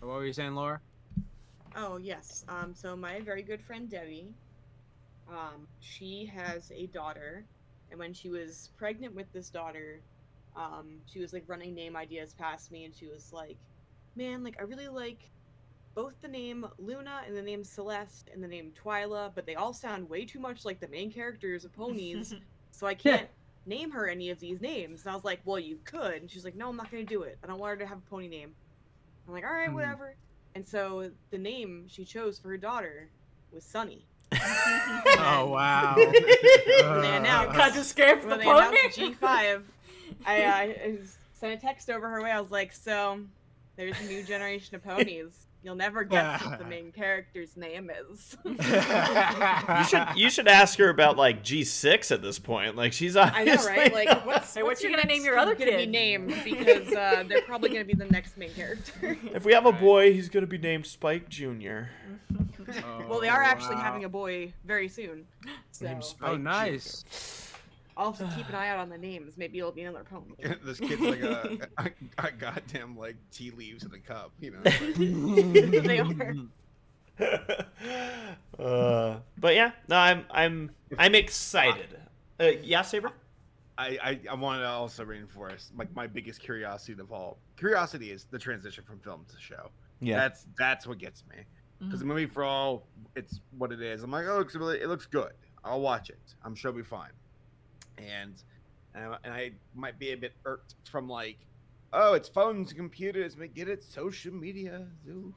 What were you saying, Laura? Oh yes. So my very good friend Debbie, she has a daughter, and when she was pregnant with this daughter, she was like running name ideas past me, and she was like, "Man, like I really like both the name Luna and the name Celeste and the name Twyla, but they all sound way too much like the main characters of ponies, so I can't name her any of these names." And I was like, "Well, you could." And she's like, "No, I'm not gonna do it. I don't want her to have a pony name." I'm like, "All right, whatever." And so the name she chose for her daughter was Sunny. Oh wow. When they announced, Got to scare the when they pony. announced G5, I sent a text over her way. I was like, "So there's a new generation of ponies. You'll never guess what the main character's name is." You should ask her about like G6 at this point. Like she's I know, obviously. right? Like, what's Hey, what you your gonna name next your other gonna be kid? named, because they're probably gonna be the next main character. If we have a boy, he's gonna be named Spike Jr. Well, they are actually having a boy very soon. So Named Spike Oh, nice. I'll have to keep an eye out on the names. Maybe it'll be another pony. This kid's like a goddamn like tea leaves in a cup, you know. Like, They are. But yeah, no, I'm excited. Yeah, Saber. I want to also reinforce like my biggest curiosity of all. Curiosity is the transition from film to show. That's what gets me. Because the movie, for all it's what it is, I'm like, oh, it looks good. I'll watch it. I'm sure it'll be fine. And I might be a bit irked from like, oh, it's phones and computers. But get it, social media. Ooh.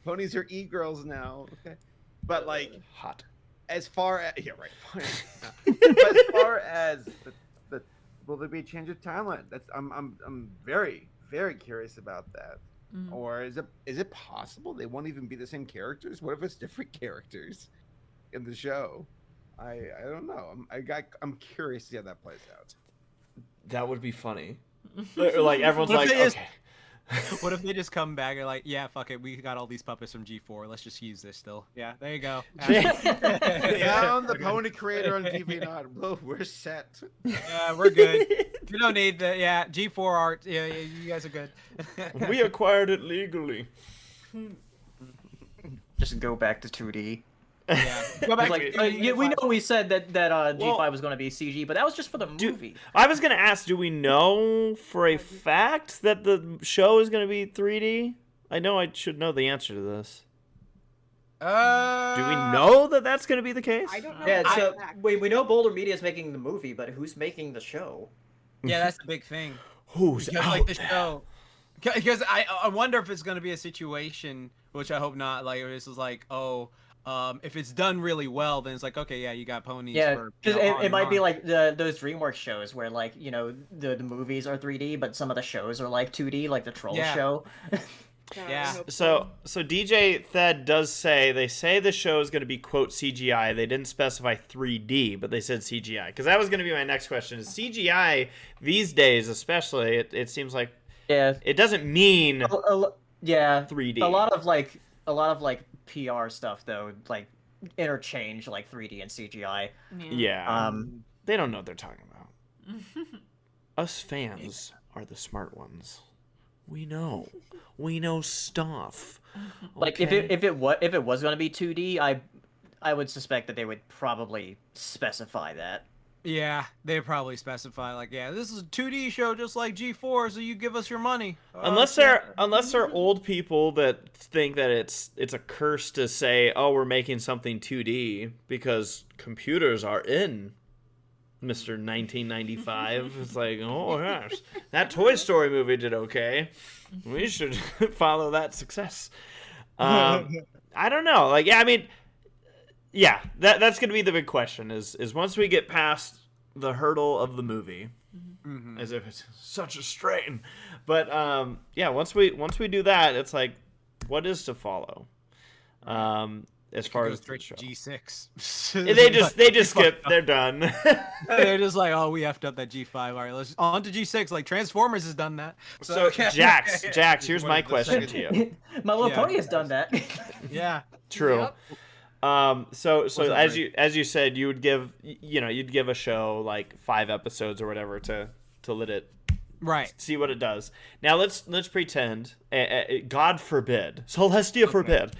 Ponies are e-girls now. Okay, but like Hot. as far as right, fine. But as far as the will there be a change of talent? I'm very curious about that. Or is it possible they won't even be the same characters? What if it's different characters in the show? I don't know. I'm curious to see how that plays out. That would be funny. Like everyone's What like, if it is- okay. What if they just come back and like, yeah, fuck it, we got all these puppets from G4. Let's just use this still. Yeah, there you go. Down the pony creator on TV Not. Whoa, we're set. Yeah, we're good. We don't need the G4 art. Yeah, you guys are good. We acquired it legally. Just go back to 2D. Yeah. Go back Like, to yeah, we know we said that G5 was going to be CG, but that was just for the movie. I was gonna ask, do we know for a fact that the show is gonna be 3D? I know I should know the answer to this. Do we know that that's gonna be the case? I don't know. Yeah, so Fact. we know Boulder Media is making the movie, but who's making the show? Yeah, that's the big thing. Who's Because out like the there? show, because I wonder if it's gonna be a situation, which I hope not. Like this is like, if it's done really well, then it's like, okay, yeah, you got ponies. Yeah, for, because on it and might be on. like those DreamWorks shows where like the movies are 3D, but some of the shows are like 2D, like the Troll Yeah. show. God, I Yeah. hope So DJ Thed does say they say the show is going to be quote CGI. They didn't specify 3D, but they said CGI. Because that was going to be my next question. Is CGI these days, especially, it seems like Yeah, it doesn't mean yeah, 3D. A lot of like PR stuff though, like interchange like 3D and CGI. Yeah. They don't know what they're talking about. Us fans are the smart ones. We know. We know stuff. Like Okay? if it was going to be 2D, I would suspect that they would probably specify that. Yeah, they probably specify like, yeah, this is a 2D show just like G4, so you give us your money. Unless they're old people that think that it's a curse to say, oh, we're making something 2D because computers are in Mr. 1995. It's like, oh gosh, that Toy Story movie did okay. We should follow that success. I don't know. Like, yeah, I mean, yeah, that's gonna be the big question. Is once we get past the hurdle of the movie, as if it's such a strain, but yeah, once we do that, it's like, what is to follow? As far Go as straight the to show. G6. they just skip. They're done. They're just like, oh, we effed up that G5. All right, let's on to G6. Like Transformers has done that. So Jax, here's my question to you. My Little Yeah. Pony has done that. Yeah. True. Yep. So Wasn't as you said, you would give you'd give a show like 5 episodes or whatever to let it Right. see what it does. Now let's pretend, God forbid, Celestia forbid,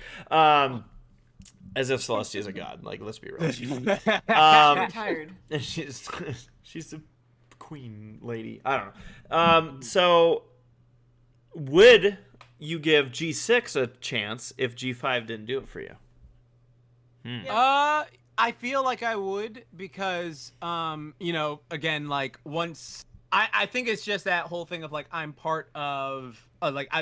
as if Celestia is a god. Like, let's be real. I'm tired. And she's a queen lady. I don't know. So would you give G6 a chance if G5 didn't do it for you? I feel like I would because, again, like once I think it's just that whole thing of like I'm part of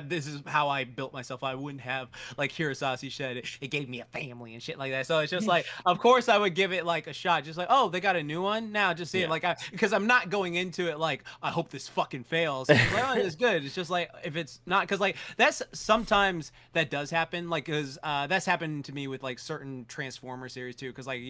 this is how I built myself. I wouldn't have like Hirosashii said it gave me a family and shit like that. So it's just like of course I would give it like a shot. Just like, oh, they got a new one now. Just see it like because I'm not going into it like I hope this fucking fails. It's like, oh, it's good. It's just like if it's not because like that's sometimes that does happen like because that's happened to me with like certain Transformer series too. Because like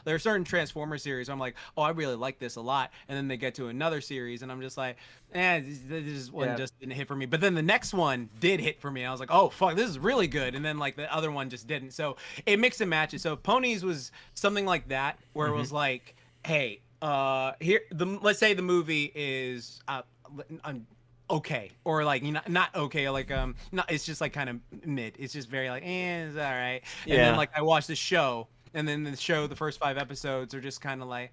there are certain Transformer series where I'm like, oh, I really like this a lot, and then they get to another series and I'm just like, this one just didn't hit for me. But then the next one did hit for me. I was like, oh fuck, this is really good. And then like the other one just didn't. So it mixed and matches. So Ponies was something like that where it was like, hey, let's say the movie is okay, or like not okay, like not, it's just like kind of mid. It's just very like, it's all right. And then like I watched the show, and then the first 5 episodes are just kind of like,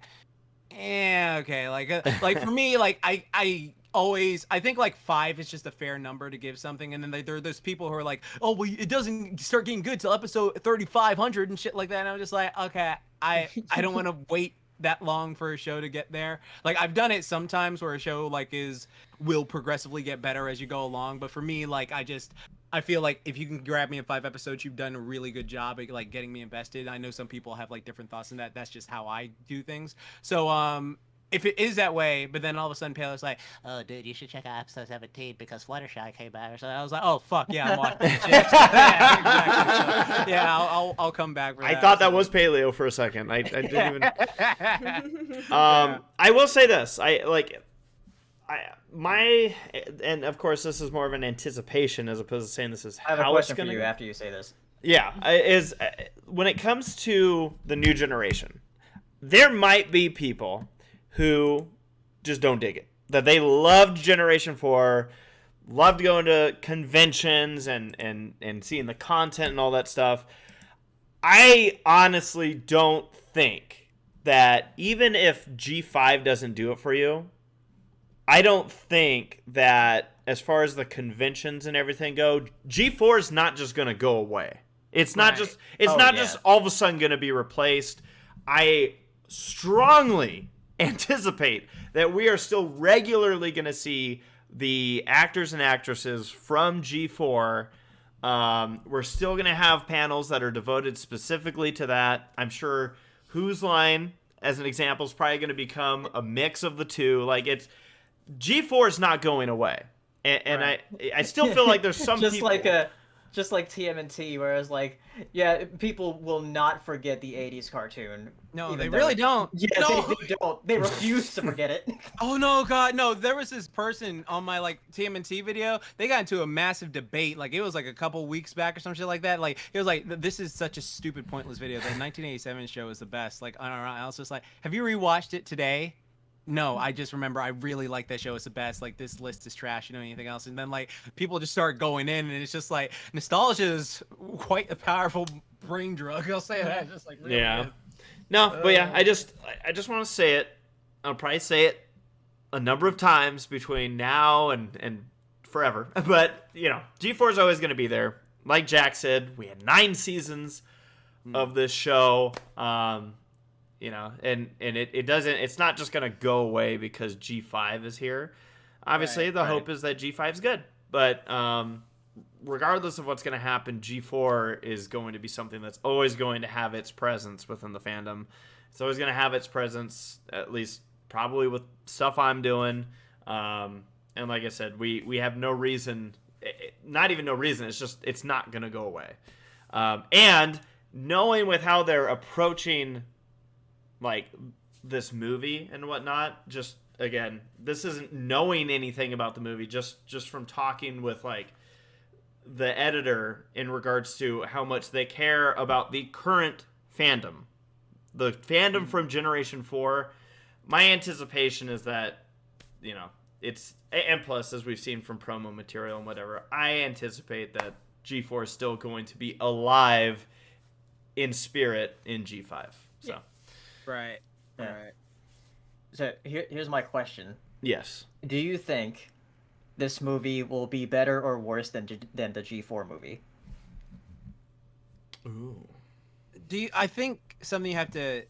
okay, like for me, like I think like 5 is just a fair number to give something, and then there are those people who are like, oh well, it doesn't start getting good till episode 3500 and shit like that, and I'm just like, okay, I don't want to wait that long for a show to get there. Like I've done it sometimes where a show like will progressively get better as you go along, but for me, like I feel like if you can grab me in 5 episodes, you've done a really good job at like getting me invested. I know some people have like different thoughts on that. That's just how I do things. So if it is that way, but then all of a sudden Paleo's like, oh dude, you should check out episode 17 because Fluttershy came back or something. I was like, oh fuck yeah, I'm watching that shit. Yeah, exactly. So, yeah, I'll come back for that. I thought that was Paleo for a second. I didn't even. I will say this. and of course this is more of an anticipation as opposed to saying this is I have a how it's question for going to you go. after you say this. Yeah, is when it comes to the new generation, there might be people who just don't dig it. That they loved Generation 4, loved going to conventions and seeing the content and all that stuff. I honestly don't think that even if G5 doesn't do it for you, I don't think that as far as the conventions and everything go, G4 is not just going to go away. It's not Right. just it's Oh, not yeah. just all of a sudden going to be replaced. I strongly anticipate that we are still regularly going to see the actors and actresses from G4. We're still going to have panels that are devoted specifically to that. I'm sure Whose Line, as an example, is probably going to become a mix of the two. Like, it's G4 is not going away, and Right. I still feel like there's some just people. just like TMNT, whereas like yeah, people will not forget the '80s cartoon. No, even they though- really don't. Yeah, No. they don't. They refuse to forget it. Oh no, God, no! There was this person on my like TMNT video. They got into a massive debate. Like it was like a couple weeks back or some shit like that. Like it was like, this is such a stupid, pointless video. The 1987 show is the best. Like I don't know. I was just like, have you rewatched it today? No, I just remember I really like that show. It's the best. Like this list is trash. You know anything else? And then like people just start going in, and it's just like nostalgia is quite a powerful brain drug. I'll say that. Just like really Yeah. good. No, but yeah, I just want to say it. I'll probably say it a number of times between now and forever. But, you know, G4 is always going to be there. Like Jack said, we had 9 seasons of this show. You know, and it's not just going to go away because G5 is here. Obviously, Right, the hope is that G5 is good. But regardless of what's going to happen, G4 is going to be something that's always going to have its presence within the fandom. It's always going to have its presence, at least probably with stuff I'm doing. And like I said, we have no reason, not even no reason, it's just, it's not going to go away. And knowing with how they're approaching, like, this movie and whatnot, just, again, this isn't knowing anything about the movie, just from talking with, like, the editor in regards to how much they care about the current fandom. The fandom from Generation 4, my anticipation is that, you know, it's, and plus, as we've seen from promo material and whatever, I anticipate that G4 is still going to be alive in spirit in G5. So, Right. Yeah. Right. So here's my question: yes. do you think this movie will be better or worse than the G4 movie? Ooh. I think something you have to,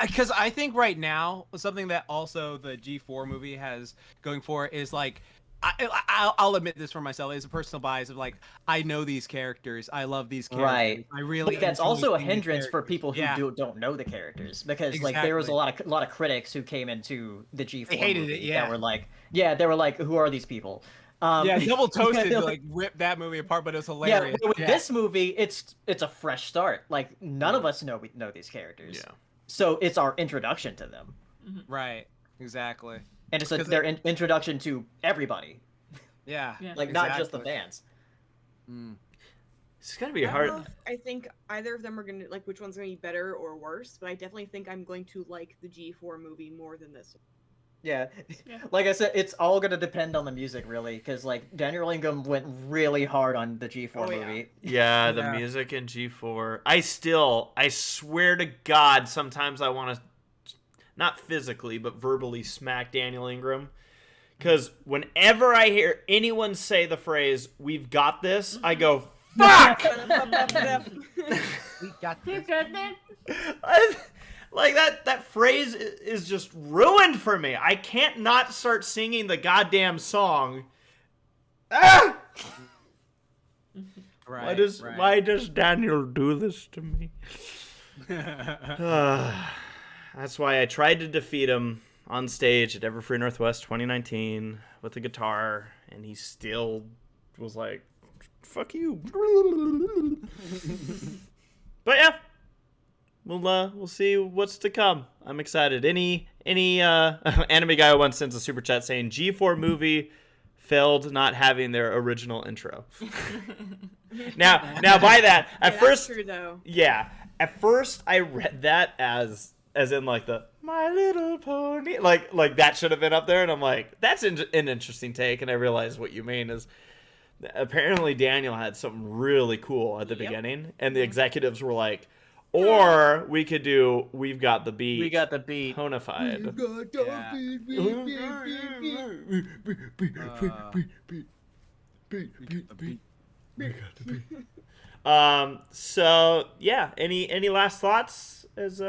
because I think right now something that also the G4 movie has going for it is like, I'll admit this for myself, it's a personal bias of like, I know these characters, I love these characters, Right. I really. But that's enjoy also a seeing these hindrance for characters. people who Yeah. don't know the characters, because like there was a Exactly. lot of critics who came into the G4 They hated movie it, yeah. that were like, they were like, who are these people? Yeah, Double Toasted they're like ripped that movie apart, but it was yeah, hilarious. with this movie, it's a fresh start. Like none of us know these characters, Yeah. so it's our introduction to them, Right. Exactly. and it's 'Cause their introduction to everybody, Yeah. Yeah. like not just the Exactly. fans. Mm. It's got to be I hard. don't know if I think either of them are gonna like which one's gonna be better or worse, but I definitely think I'm going to like the G4 movie more than this one. Yeah. Yeah. Like I said, it's all gonna depend on the music, really, because like Daniel Ingham went really hard on the G4 Oh, yeah. movie. Yeah, the Yeah. music in G4. I swear to God, sometimes I want to, not physically, but verbally smack Daniel Ingram. Because whenever I hear anyone say the phrase, "we've got this," I go, fuck! We got You this. got that? Like, that phrase is just ruined for me. I can't not start singing the goddamn song. Ah! Right. Why does Daniel do this to me? That's why I tried to defeat him on stage at Everfree Northwest 2019 with a guitar, and he still was like, "Fuck you." But yeah, we'll see what's to come. I'm excited. Any anime guy once sends a super chat saying G4 movie failed not having their original intro. now by that at Yeah, first, that's true, though. yeah, at first I read that as in like the My Little Pony, like that should have been up there, and I'm like, that's an interesting take, and I realized what you mean is apparently Daniel had something really cool at the beginning, and the executives were like, or we could do We've Got the Beat. We got the beat. Ponified. So yeah, any last thoughts as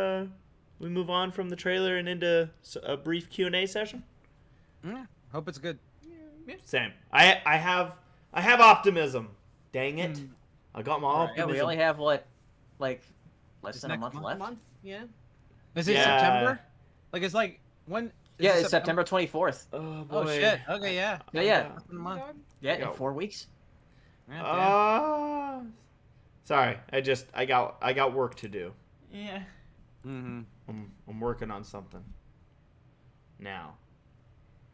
we move on from the trailer and into a brief Q&A session? Yeah, hope it's good. Same. I have optimism. Dang it. I got my Yeah, optimism. we only have what, like, less It's than a next month month. left. Month, yeah. Is it Yeah. September? Like it's like when? is Yeah, it it's September 24th. Oh, Oh boy. shit. Okay, yeah. Yeah. Less than a month. Yeah, Yeah. in 4 weeks. Yeah, Sorry. I got work to do. Yeah. Mm-hmm. I'm working on something now.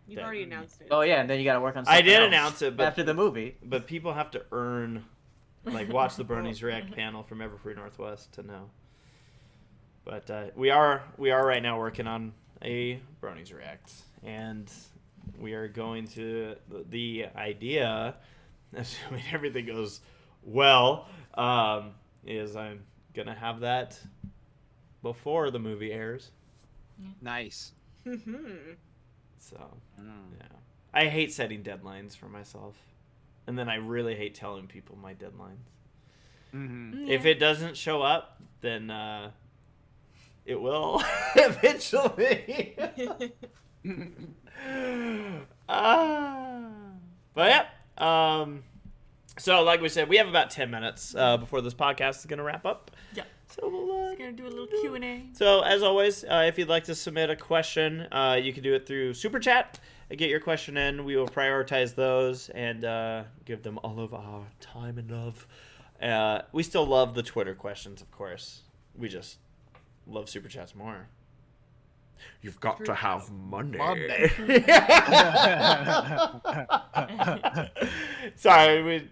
You've already announced it. Oh yeah, and then you got to work on. I Something did else announce it, but after the movie. But people have to earn, like, watch the Bernie's React panel from Everfree Northwest to know. But we are right now working on a Bernie's React, and we are going to the idea, assuming everything goes well, is I'm gonna have that before the movie airs. Nice. So yeah, I hate setting deadlines for myself, and then I really hate telling people my deadlines. Mm-hmm. If it doesn't show up, then it will eventually. But yeah, so like we said, we have about 10 minutes before this podcast is gonna wrap up. Yeah. So we'll Just gonna do a little Q&A. So as always, if you'd like to submit a question, you can do it through Super Chat. Get your question in. We will prioritize those and give them all of our time and love. We still love the Twitter questions, of course. We just love Super Chats more. You've got to have money. Sorry,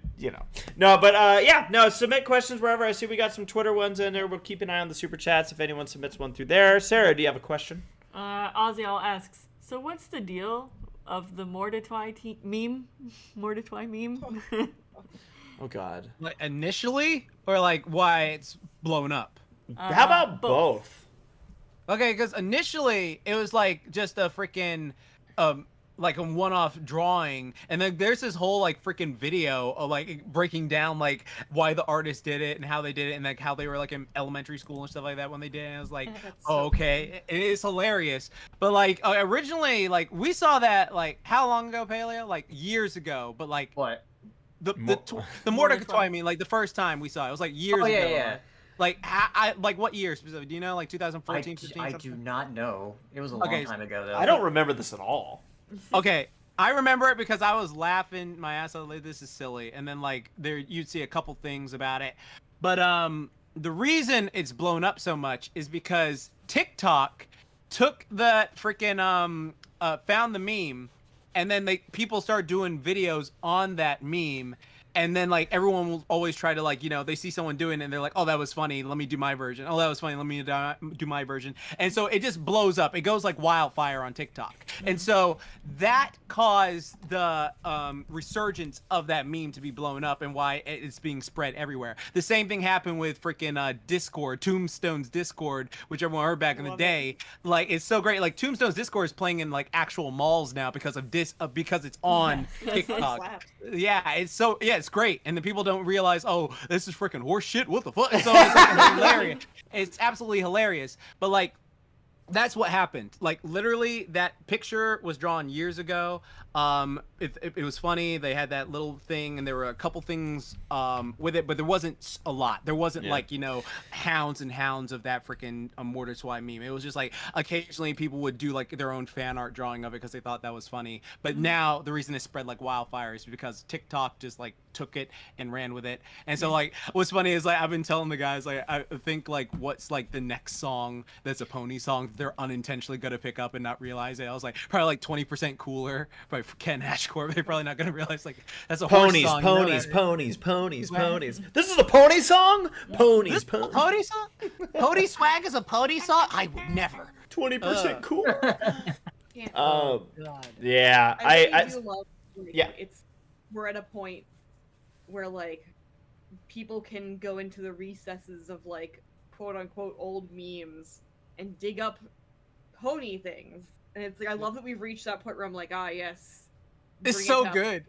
No, but submit questions wherever. I see we got some Twitter ones in there. We'll keep an eye on the Super Chats if anyone submits one through there. Sarah, do you have a question? Oziel asks, so what's the deal of the Mordetwai meme? Mordetwai meme? Oh, God. Like initially, or like why it's blown up? How about both? Okay, because initially it was like just a freaking, like a one-off drawing, and then there's this whole like freaking video of like breaking down like why the artist did it and how they did it and like how they were like in elementary school and stuff like that when they did it. And I was like, That's oh, so okay, it is hilarious. But like originally, like we saw that like how long ago, Paleo? Like years ago. But like What? the Mordecai. Mordecai, I mean, like the first time we saw it was like years Oh yeah, ago. yeah. Like I like what year specifically? Do you know? Like 2014, I 15, do something? not know. It was a Okay, long time ago though. I don't remember this at all. Okay, I remember it because I was laughing my ass off. Like, this is silly, and then like there you'd see a couple things about it, but the reason it's blown up so much is because TikTok took that freaking found the meme, and then people started doing videos on that meme. And then, like, everyone will always try to, like, they see someone doing it, and they're like, oh, that was funny. Let me do my version. Oh, that was funny. Let me do my version. And so it just blows up. It goes like wildfire on TikTok. And so that caused the resurgence of that meme to be blown up and why it's being spread everywhere. The same thing happened with freaking Discord, Tombstone's Discord, which everyone heard back in the day. Like, it's so great. Like, Tombstone's Discord is playing in, like, actual malls now because of because it's on TikTok. Slaps. Yeah, it's great, and the people don't realize, oh, this is freaking horse shit. What the fuck? So it's like, hilarious. It's absolutely hilarious. But like, That's what happened. Like literally, that picture was drawn years ago. It was funny. They had that little thing, and there were a couple things with it, but there wasn't a lot. There wasn't like hounds and hounds of that freaking Mortar Swipe meme. It was just like occasionally people would do like their own fan art drawing of it because they thought that was funny. But now the reason it spread like wildfire is because TikTok just like took it and ran with it. And so like what's funny is like I've been telling the guys like I think like what's like the next song that's a pony song they're unintentionally gonna pick up and not realize it. I was like probably like 20% cooler, probably for Ken Ashcore. They're probably not gonna realize like that's a Ponies, horse song. ponies, ponies, ponies, ponies. This is a pony song? Ponies, ponies. Pony song? Pony swag is a pony song? I would never. 20% cool. Yeah. Oh, God. Yeah, I do love. Like, yeah. We're at a point where like people can go into the recesses of like quote unquote old memes and dig up pony things, and it's like I love that we've reached that point where I'm like, ah, yes, It's bring it so out. good.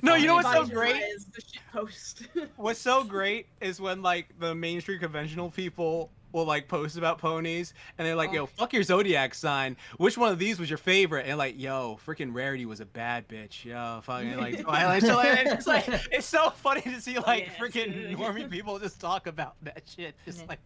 No, you know what's so Visualize great? the shit post. What's so great is when like the mainstream conventional people will like post about ponies and they're like, yo, fuck your zodiac sign. Which one of these was your favorite? And like, yo, freaking Rarity was a bad bitch. Yo, fucking like Twilight. So, like, it's like it's so funny to see like Yes. freaking normie people just talk about that shit. Just like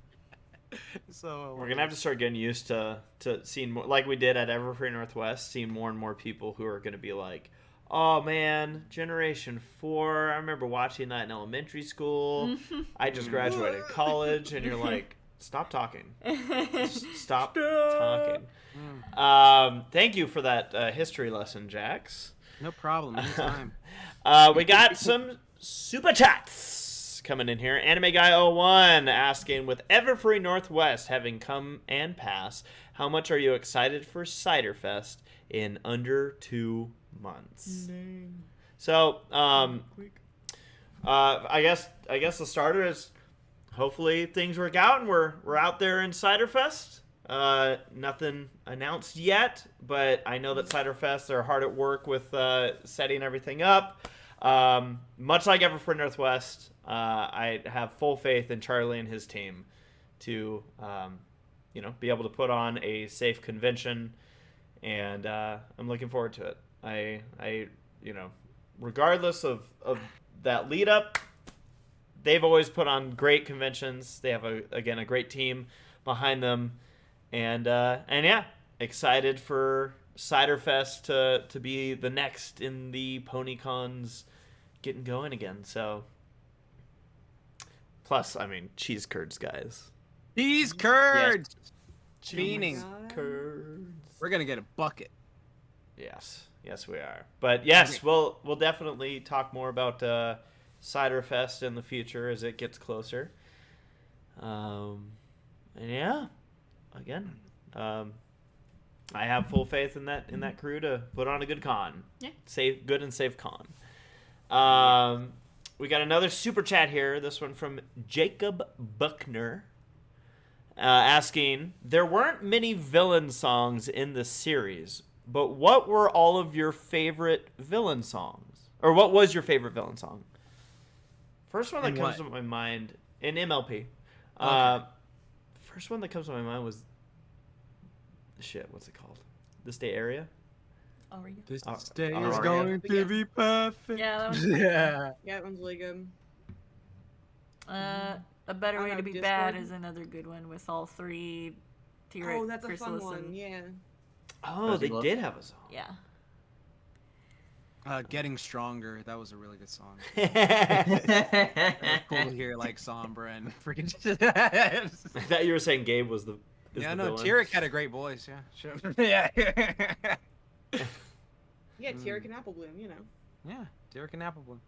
so We're gonna have to start getting used to seeing more, like we did at Everfree Northwest, seeing more and more people who are gonna be like, oh man, Generation 4. I remember watching that in elementary school. I just graduated college, and you're like, stop talking. Just stop talking. Thank you for that history lesson, Jax. no problem. Anytime. We got some super chats coming in here. Anime Guy 01 asking, with Everfree Northwest having come and pass, how much are you excited for Cider Fest in under 2 months? So, I guess the starter is hopefully things work out and we're out there in Cider Fest. Nothing announced yet, but I know that Cider Fest are hard at work with setting everything up. Much like Everfree Northwest, I have full faith in Charlie and his team to be able to put on a safe convention, and I'm looking forward to it. I regardless of that lead up, they've always put on great conventions. They have a great team behind them, and yeah, excited for Cider Fest to be the next in the PonyCons getting going again. So plus, I mean, cheese curds, guys. These curds. Oh Fiending. my God. Curds. We're gonna get a bucket. Yes, we are. But yes, we'll definitely talk more about Cider Fest in the future as it gets closer. And yeah, again, I have full faith in that crew to put on a good con. Yeah. Good and safe con. We got another super chat here. This one from Jacob Buckner. Asking, there weren't many villain songs in the series, but what were all of your favorite villain songs? Or what was your favorite villain song? First one that comes to my mind in MLP. Okay. First one that comes to my mind was what's it called? This Day Area? Aria. This Oh, day is Aria. going to be perfect. Yeah, that was Yeah. Yeah, that one's really good. A Better I Way don't to know, Be Bad Discord? is another good one with all three. Oh, that's a fun Chrysalis one. and- Yeah. Oh, they did have a song. Yeah. Getting Stronger. That was a really good song. Yeah. Cool to hear like Sombra and freaking. I thought you were saying Gabe was the Yeah, the no, villain. Tyrek had a great voice. Yeah, sure. Yeah. Yeah, Tyrek and Apple Bloom, you know. Yeah, Tyrek and Applebloom.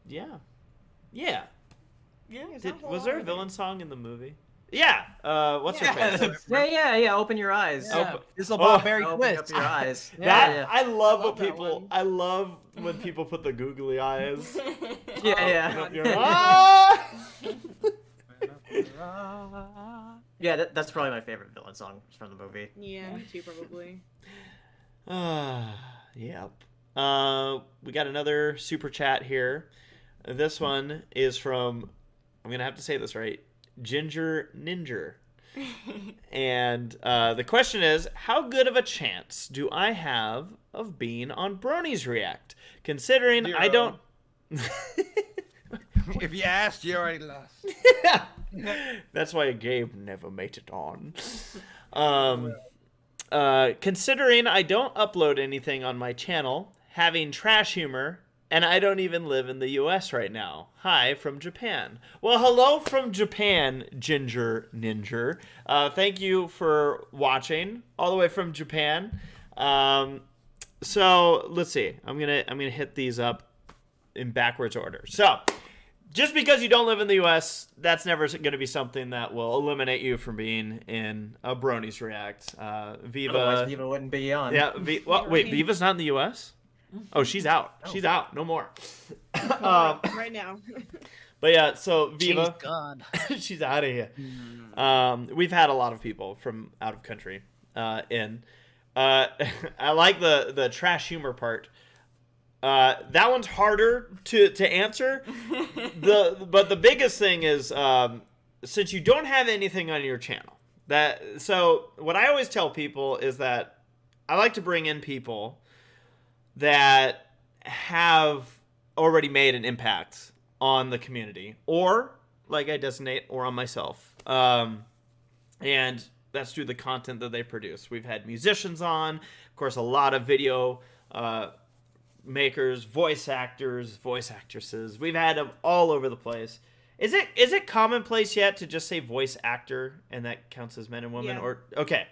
Yeah. Yeah. There's not a whole Was lot there a of villain it. song in the movie? Yeah. What's her Yeah. face? Yeah. Open your eyes. Yeah. Open- This will Oh, Barry Open Twist. up your eyes. That I love I what love that people. one. I love when people put the googly eyes. Yeah. God. You're like, ah! That's probably my favorite villain song from the movie. Yeah, me too, probably. Yep. We got another super chat here. This one is from, I'm gonna have to say this right, Ginger Ninja. And the question is, how good of a chance do I have of being on Bronies React? Considering I don't... If you asked, you already lost. That's why Gabe never made it on. Considering I don't upload anything on my channel, having trash humor, and I don't even live in the US right now. Hi from Japan. Well, hello from Japan, Ginger Ninja. Thank you for watching all the way from Japan. So let's see. I'm gonna hit these up in backwards order. So just because you don't live in the US, that's never going to be something that will eliminate you from being in a Bronies React. Viva. Otherwise, Viva wouldn't be on. Yeah. Wait, Viva's not in the US? Oh, she's out. No. She's out. No more. Right now. But yeah, so Viva. She's gone. She's out of here. We've had a lot of people from out of country in. I like the trash humor part. That one's harder to answer. But the biggest thing is since you don't have anything on your channel, so what I always tell people is that I like to bring in people that have already made an impact on the community, or like I designate, or on myself. And that's through the content that they produce. We've had musicians on, of course, a lot of video makers, voice actors, voice actresses. We've had them all over the place. Is it commonplace yet to just say voice actor and that counts as men and women? Yeah. Or okay.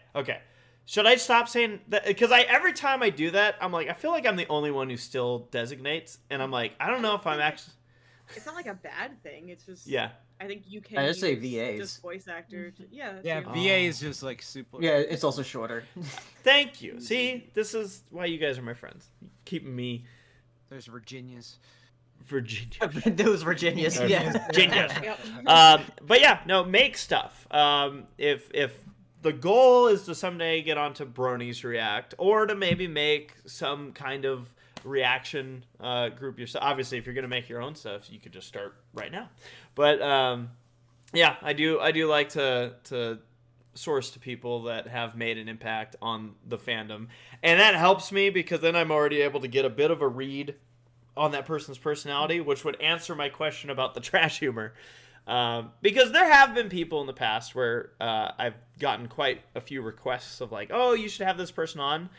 Should I stop saying that? Because every time I do that, I'm like, I feel like I'm the only one who still designates, and I'm like, I don't know if I'm actually. It's not like a bad thing. It's just Yeah. I think you can I just say use VAs. just voice actor. Yeah. Yeah, true. VA is just like super. Yeah, it's also shorter. Thank you. See, this is why you guys are my friends. Keeping me There's Virginia's. Virginia. Those Virginias, yeah. Virginia. Yep. But yeah, no, make stuff. If the goal is to someday get onto Bronies React, or to maybe make some kind of reaction group yourself. Obviously, if you're gonna make your own stuff, you could just start right now. But yeah, I do like to source to people that have made an impact on the fandom, and that helps me because then I'm already able to get a bit of a read on that person's personality, which would answer my question about the trash humor. Because there have been people in the past where I've gotten quite a few requests of like, oh, you should have this person on,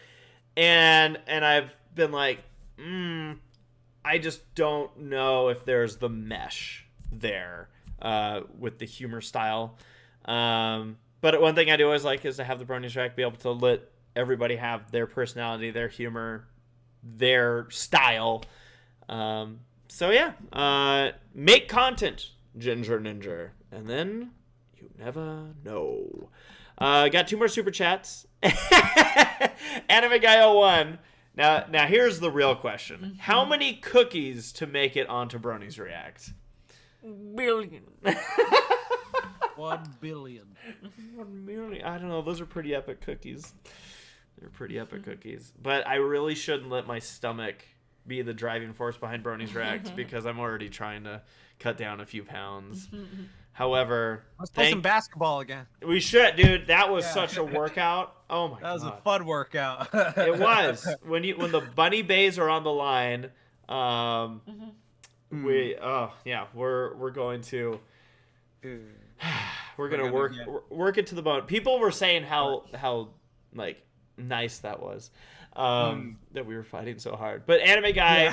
and I've been like, I just don't know if there's the mesh there with the humor style. But one thing I do always like is to have the Bronies React be able to let everybody have their personality, their humor, their style. So yeah, make content, Ginger Ninja, and then you never know. Got 2 more super chats. Anime Guy 01. Now here's the real question: how many cookies to make it onto Bronies React? Billion. 1 billion. 1 million. I don't know. Those are pretty epic cookies. They're pretty epic cookies. But I really shouldn't let my stomach be the driving force behind Bronies React because I'm already trying to cut down a few pounds. However, Let's play some basketball again. we should, dude. That was such a workout. Oh my god. That was a fun workout. It was. When the bunny bays are on the line, we're going to work it to the bone. People were saying how like nice that was. That we were fighting so hard. But Anime Guy,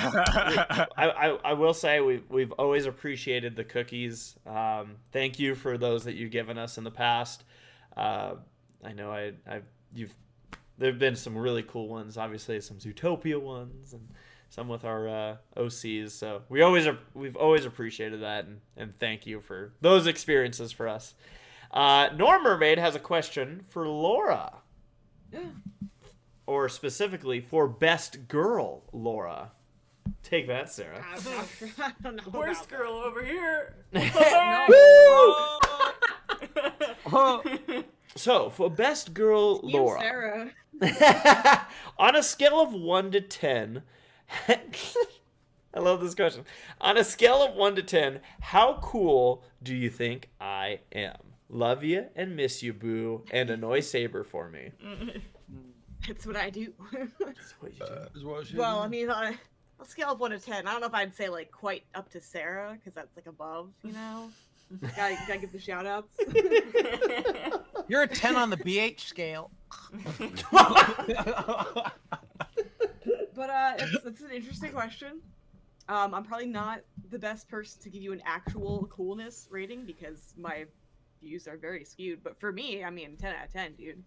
I will say we've always appreciated the cookies. Thank you for those that you've given us in the past. I know there've been some really cool ones, obviously some Zootopia ones and some with our OCs. So we've always appreciated that, and thank you for those experiences for us. Norm Mermaid has a question for Laura. Yeah. Or specifically for best girl, Laura. Take that, Sarah. I don't know. Worst about girl over here. So, for best girl, that. You, Laura. Sarah. On a scale of 1 to 10, I love this question. On a scale of 1 to 10, how cool do you think I am? Love you and miss you, boo, and annoy Saber for me. It's what I do. That's what you do. Well, I mean, on a scale of 1 to 10, I don't know if I'd say like quite up to Sarah, because that's like above, you know. Gotta give the shout outs. You're a 10 on the BH scale. But it's an interesting question. I'm probably not the best person to give you an actual coolness rating because my views are very skewed. But for me, I mean, 10 out of 10, dude.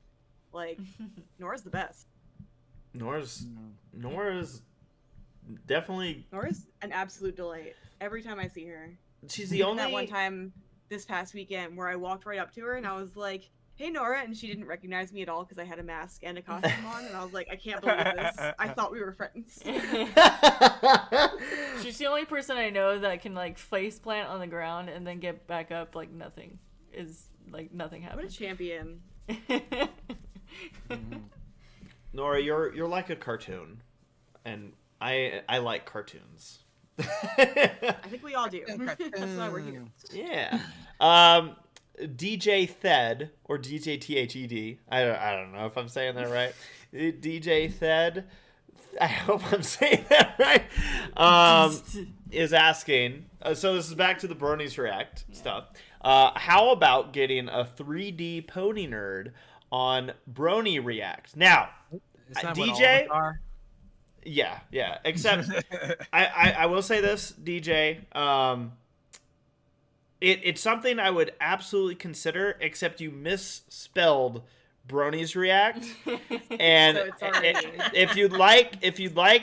Like, Nora's the best. Nora's definitely. Nora's an absolute delight. Every time I see her. She's the Even only. that one time this past weekend where I walked right up to her and I was like, "Hey, Nora," and she didn't recognize me at all because I had a mask and a costume on, and I was like, "I can't believe this. I thought we were friends." She's the only person I know that can like face plant on the ground and then get back up like nothing What a happened. champion. Nora, you're like a cartoon, and I like cartoons. I think we all do. That's why we're here. Yeah. DJ Thed or DJ Thed. I don't know if I'm saying that right. DJ Thed. I hope I'm saying that right. Is asking. So this is back to the Bronies React stuff. How about getting a 3D pony nerd on Brony React? Now, Is that what all DJ. of us are? Yeah. Except, I will say this, DJ. It's something I would absolutely consider, except you misspelled Bronies React. And So it's already- if you'd like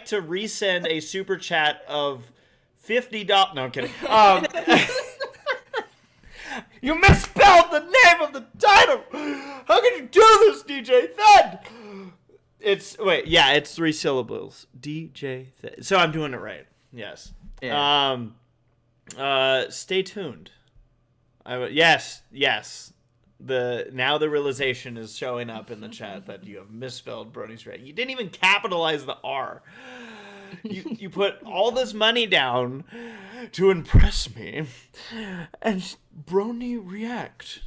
to resend a super chat of $50. No, I'm kidding. You misspelled the name of the title. How can you do this, DJ Thed? It's 3 syllables. DJ Thed. So I'm doing it right. Yes. Yeah. Stay tuned. Yes. Now the realization is showing up in the chat that you have misspelled Brony's React. You didn't even capitalize the R. You put all this money down to impress me, and Brony React.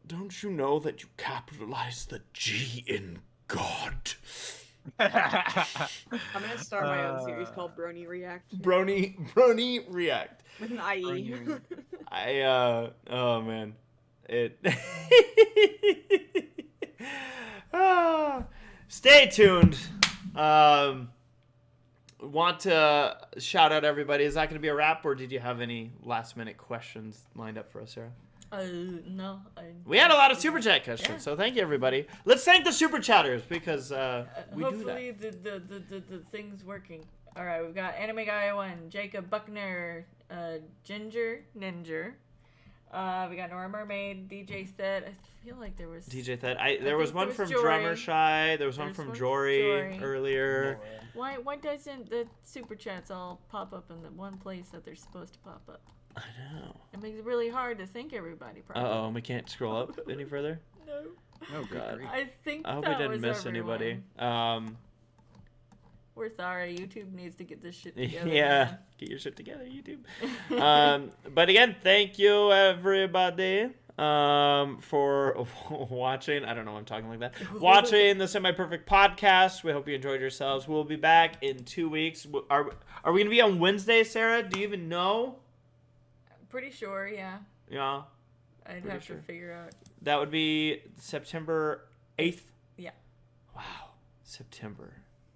Don't you know that you capitalized the G in God? I'm gonna start my own series called Brony React Brony React. with an IE. Oh man, stay tuned. Want to shout out everybody. Is that going to be a wrap, or did you have any last minute questions lined up for us, Sarah? No. We had a lot of super chat questions, Yeah. so thank you everybody. Let's thank the super chatters because we Hopefully do that. the thing's working. All right, we've got Anime Guy 1, Jacob Buckner, Ginger Ninja. We got Nora Mermaid, DJ Thed. I feel like there was DJ Thed. There was think one there from was Jory. Drummer Shy. There was one There's from one from Jory Jory. earlier. Why doesn't the super chats all pop up in the one place that they're supposed to pop up? I know. It makes it really hard to thank everybody properly. Uh-oh, we can't scroll up any further? No. Oh, God. good. I think I hope that we didn't was miss anybody. everyone. We're sorry. YouTube needs to get this shit together. Yeah, man. get your shit together, YouTube. But again, thank you everybody for watching. I don't know why I'm talking like that. Watching the Semi Perfect podcast. We hope you enjoyed yourselves. We'll be back in 2 weeks. Are we gonna be on Wednesday, Sarah? Do you even know? Pretty sure, yeah. Yeah, I'd Pretty have sure. to figure out. that would be September 8th. Yeah. Wow, September.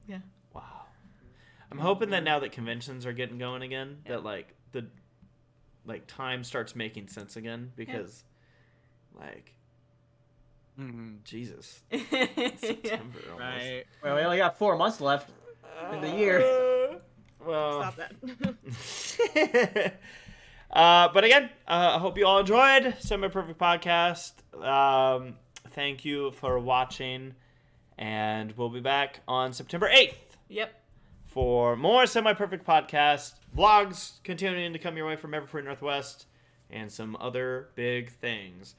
Yeah. Wow. I'm hoping that now that conventions are getting going again, Yeah. that like the time starts making sense again because Jesus. September almost. Right. Well, we only got 4 months left in the year. Well, Stop that. but again, I hope you all enjoyed Semi Perfect Podcast. Thank you for watching, and we'll be back on September 8th Yep. for more Semi Perfect Podcast vlogs continuing to come your way from Everfree Northwest and some other big things.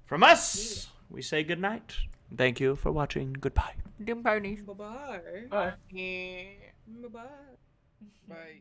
From us, we say good night. Thank you for watching. Goodbye. Dim parties. Bye-bye. Bye. Bye-bye. Bye.